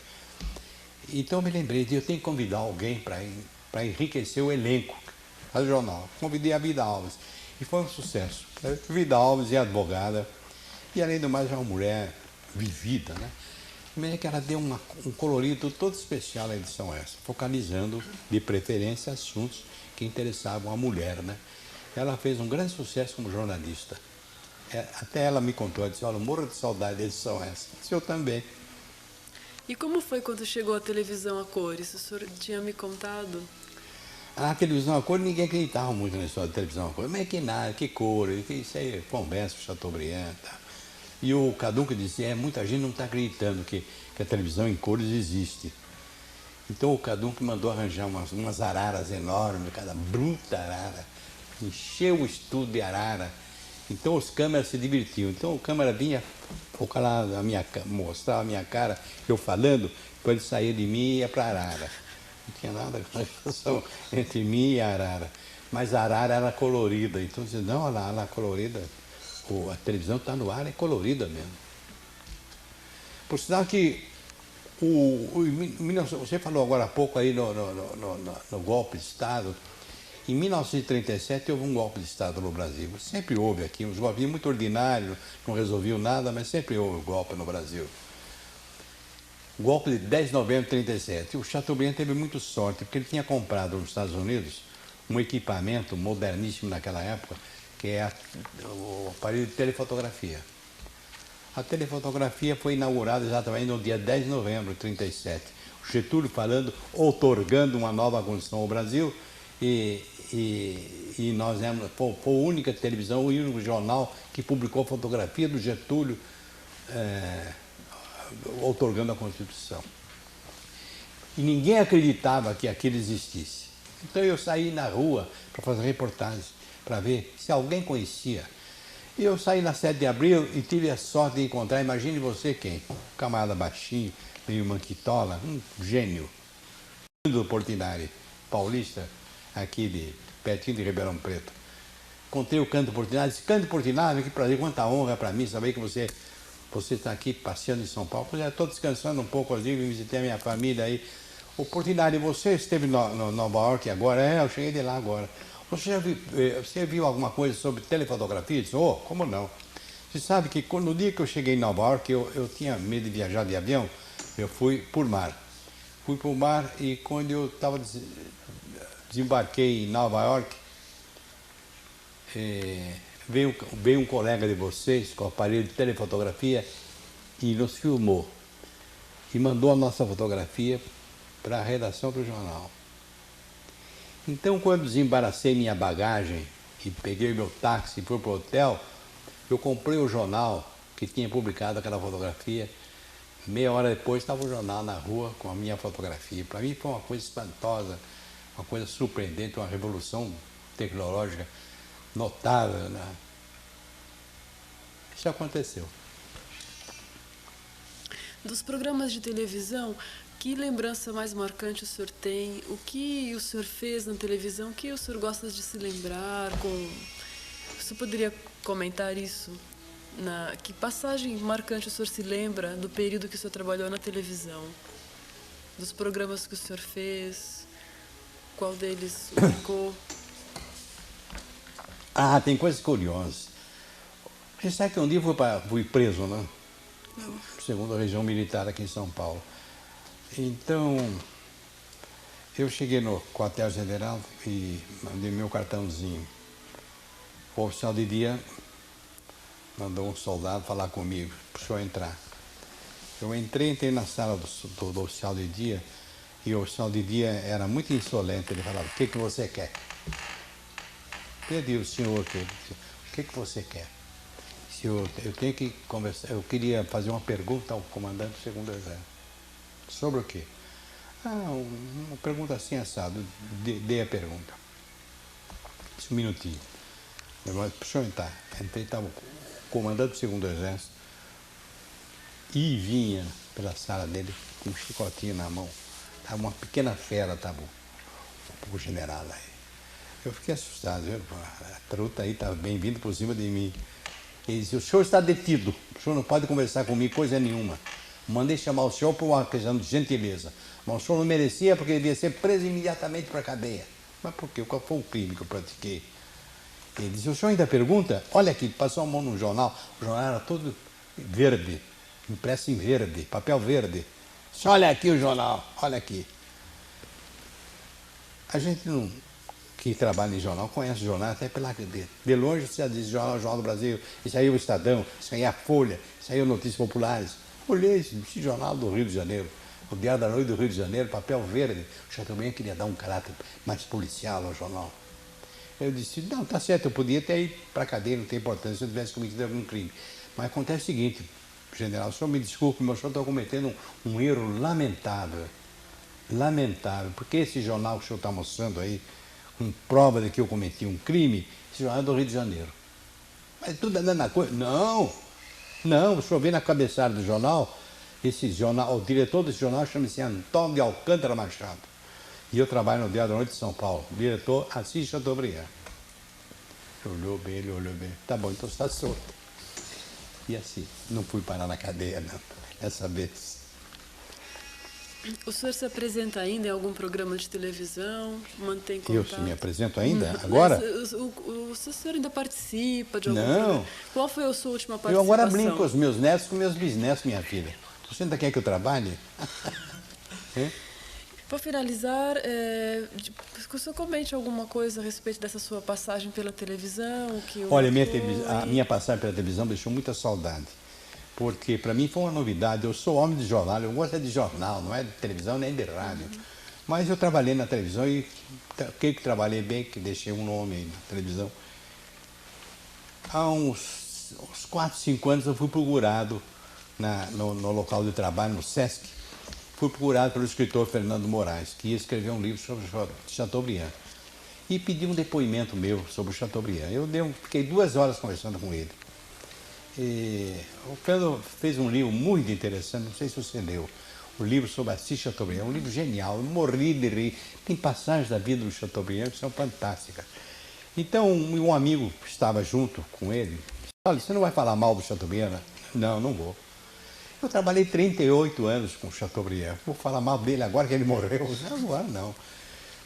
Então eu me lembrei de eu tenho que convidar alguém para enriquecer o elenco do jornal. Convidei a Vida Alves, e foi um sucesso. A Vida Alves é advogada, e além do mais é uma mulher vivida, né? É que ela deu um colorido todo especial à edição essa, focalizando de preferência assuntos que interessavam a mulher, né? Ela fez um grande sucesso como jornalista. Até ela me contou, ela disse, olha, morro de saudade da edição essa. Disse, eu também. E como foi quando chegou a televisão a cores? O senhor tinha me contado? A televisão a cores, ninguém acreditava muito na história da televisão a cores. Mas que nada, que cor, isso aí é conversa, Chateaubriand, tá? E o Cadunca dizia, muita gente não está acreditando que a televisão em cores existe. Então o Cadunca mandou arranjar umas araras enormes, cada bruta arara, encheu o estúdio de arara. Então os câmeras se divertiam. Então o câmera vinha O cara mostrava a minha cara, eu falando, depois ele saía de mim e ia para Arara. Não tinha nada com relação entre mim e Arara. Mas a Arara era colorida, então eu disse, não, ela é colorida. A televisão está no ar, é colorida mesmo. Por sinal que você falou agora há pouco aí no golpe de Estado. Em 1937 houve um golpe de Estado no Brasil. Sempre houve aqui, uns golpes muito ordinários, não resolviam nada, mas sempre houve golpe no Brasil. O golpe de 10 de novembro de 1937. O Chateaubriand teve muita sorte, porque ele tinha comprado nos Estados Unidos um equipamento moderníssimo naquela época, que é o aparelho de telefotografia. A telefotografia foi inaugurada exatamente no dia 10 de novembro de 1937. O Getúlio falando, outorgando uma nova Constituição ao Brasil, e nós foi a única televisão, o único jornal que publicou a fotografia do Getúlio outorgando a Constituição. E ninguém acreditava que aquilo existisse. Então eu saí na rua para fazer reportagens, para ver se alguém conhecia. E eu saí na 7 de abril e tive a sorte de encontrar, imagine você quem? Um camarada baixinho, meio manquitola, um gênio. Do Portinari, paulista, aqui pertinho de Ribeirão Preto. Encontrei o Canto Portinari, disse, Canto Portinari, que prazer, quanta honra para mim saber que você está aqui passeando em São Paulo. Pois é, estou descansando um pouco ali, visitei a minha família aí. O Portinari, você esteve no Nova York agora? Eu cheguei de lá agora. Você viu alguma coisa sobre telefotografia? Eu disse, como não? Você sabe que no dia que eu cheguei em Nova York, eu tinha medo de viajar de avião, eu fui por mar. Fui por mar e quando eu desembarquei em Nova York, veio um colega de vocês com o aparelho de telefotografia e nos filmou. E mandou a nossa fotografia para a redação do jornal. Então, quando desembaracei minha bagagem e peguei meu táxi e fui para o hotel, eu comprei o jornal que tinha publicado aquela fotografia. Meia hora depois estava o jornal na rua com a minha fotografia. Para mim foi uma coisa espantosa, uma coisa surpreendente, uma revolução tecnológica notável, né? Isso aconteceu. Dos programas de televisão, que lembrança mais marcante o senhor tem? O que o senhor fez na televisão? O que o senhor gosta de se lembrar? O senhor poderia comentar isso? Que passagem marcante o senhor se lembra do período que o senhor trabalhou na televisão? Dos programas que o senhor fez? Qual deles o marcou? Tem coisas curiosas. Você sabe que um dia fui preso, né? Segundo a região militar aqui em São Paulo. Então, eu cheguei no quartel-general e mandei meu cartãozinho. O oficial de dia mandou um soldado falar comigo, para o senhor entrar. Eu entrei na sala do oficial de dia e o oficial de dia era muito insolente. Ele falava, o que você quer? Pedi o senhor, o que você quer? Senhor, eu tenho que conversar, eu queria fazer uma pergunta ao comandante do segundo exército. Sobre o quê? Uma pergunta assim assado. Dei a pergunta. Um minutinho. Para o senhor entrar. Entrei, estava o comandante do segundo exército e vinha pela sala dele com um chicotinho na mão. Estava uma pequena fera, estava o general aí. Eu fiquei assustado. A truta aí estava bem vindo por cima de mim. Ele disse, o senhor está detido. O senhor não pode conversar comigo coisa nenhuma. Mandei chamar o senhor por uma questão de gentileza. Mas o senhor não merecia porque devia ser preso imediatamente para a cadeia. Mas por quê? Qual foi o crime que eu pratiquei? Ele disse, o senhor ainda pergunta? Olha aqui, passou a mão no jornal. O jornal era todo verde, impresso em verde, papel verde. Disse, olha aqui o jornal, olha aqui. A gente que trabalha em jornal conhece o jornal até pela de longe você diz Jornal do Brasil, isso aí é o Estadão, isso aí é a Folha, isso aí é o Notícias Populares. Olhei esse jornal do Rio de Janeiro, o Diário da Noite do Rio de Janeiro, papel verde. O Chateaubriand queria dar um caráter mais policial ao jornal. Eu disse, não, tá certo, eu podia ter ido para a cadeia, não tem importância se eu tivesse cometido algum crime. Mas acontece o seguinte, general, o senhor me desculpe, mas o senhor está cometendo um erro lamentável. Lamentável, porque esse jornal que o senhor está mostrando aí, com prova de que eu cometi um crime, esse jornal é do Rio de Janeiro. Mas tudo é a mesma coisa. Não! Não, o senhor vê na cabeçada do jornal, esse jornal, o diretor desse jornal chama-se Antônio de Alcântara Machado. E eu trabalho no Diário da Noite de São Paulo. O diretor Assis Chateaubriand. Ele olhou bem. Tá bom, então está solto. E assim, não fui parar na cadeia, não, essa vez. O senhor se apresenta ainda em algum programa de televisão? Mantém contato? Eu se me apresento ainda? Agora? O senhor ainda participa de algum Não. programa? Qual foi a sua última participação? Eu agora brinco com os meus netos, com meus bisnetos, minha filha. Você ainda quer que eu trabalhe? Para finalizar, que o senhor comente alguma coisa a respeito dessa sua passagem pela televisão. Olha, a minha passagem pela televisão deixou muita saudade. Porque para mim foi uma novidade. Eu sou homem de jornal, eu gosto de jornal, não é de televisão nem de rádio. Mas eu trabalhei na televisão e que trabalhei bem, que deixei um nome aí na televisão. Há uns 4, 5 anos eu fui procurado no local de trabalho, no Sesc. Fui procurado pelo escritor Fernando Moraes, que ia escrever um livro sobre Chateaubriand. E pedi um depoimento meu sobre o Chateaubriand. Fiquei 2 horas conversando com ele. E o Fernando fez um livro muito interessante, não sei se você leu, o livro sobre Assis Chateaubriand, um livro genial, eu morri de rir. Tem passagens da vida do Chateaubriand que são fantásticas. Então, um amigo que estava junto com ele, disse, olha, você não vai falar mal do Chateaubriand? Não, não vou. Eu trabalhei 38 anos com o Chateaubriand, vou falar mal dele agora que ele morreu? Não, agora não.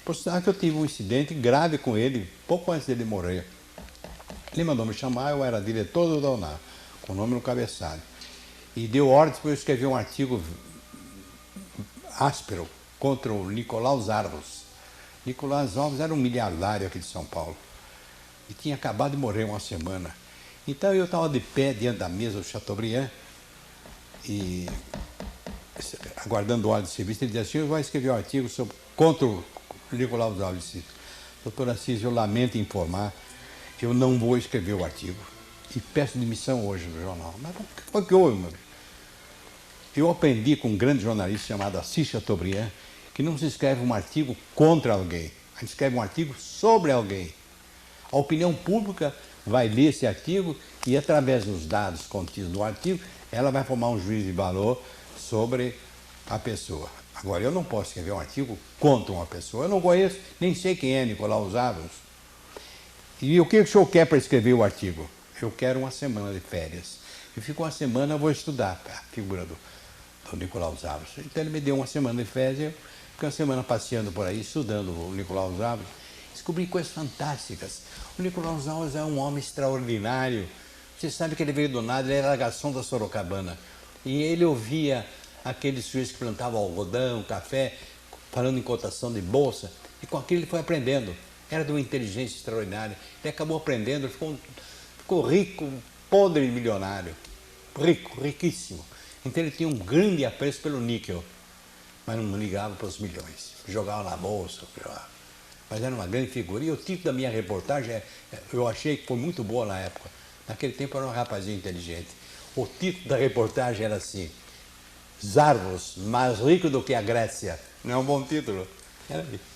Por sinal que eu tive um incidente grave com ele, pouco antes dele morrer. Ele mandou me chamar, eu era diretor do Donar, com o nome no cabeçalho. E deu ordem para eu escrever um artigo áspero contra o Nicolaus Arvos. Nicolaus Arvos era um miliardário aqui de São Paulo. E tinha acabado de morrer uma semana. Então eu estava de pé diante da mesa do Chateaubriand, e aguardando ordem de serviço, ele disse assim, eu vou escrever um artigo contra o Nicolaus Arvos. Disse, doutor Assis, eu lamento informar, eu não vou escrever o artigo. E peço demissão hoje no jornal. Mas o que foi que houve, meu amigo? Eu aprendi com um grande jornalista chamado Assis Chateaubriand que não se escreve um artigo contra alguém, a gente escreve um artigo sobre alguém. A opinião pública vai ler esse artigo e, através dos dados contidos no artigo, ela vai formar um juízo de valor sobre a pessoa. Agora, eu não posso escrever um artigo contra uma pessoa. Eu não conheço, nem sei quem é Nicolaus Arvos. E o que o senhor quer para escrever o artigo? Eu quero uma semana de férias. Eu fico uma semana, eu vou estudar a figura do Nicolaus Arvos. Então ele me deu uma semana de férias, eu fiquei uma semana passeando por aí, estudando o Nicolaus Arvos. Descobri coisas fantásticas. O Nicolaus Arvos é um homem extraordinário. Você sabe que ele veio do nada, ele era garçom da Sorocabana. E ele ouvia aqueles sujeitos que plantavam algodão, café, falando em cotação de bolsa. E com aquilo ele foi aprendendo. Era de uma inteligência extraordinária. Ele acabou aprendendo, ficou rico, podre milionário. Rico, riquíssimo. Então ele tinha um grande apreço pelo níquel, mas não ligava para os milhões. Jogava na bolsa, mas era uma grande figura. E o título da minha reportagem, eu achei que foi muito boa na época. Naquele tempo eu era um rapazinho inteligente. O título da reportagem era assim, Zarvos, mais rico do que a Grécia. Não é um bom título? Era isso.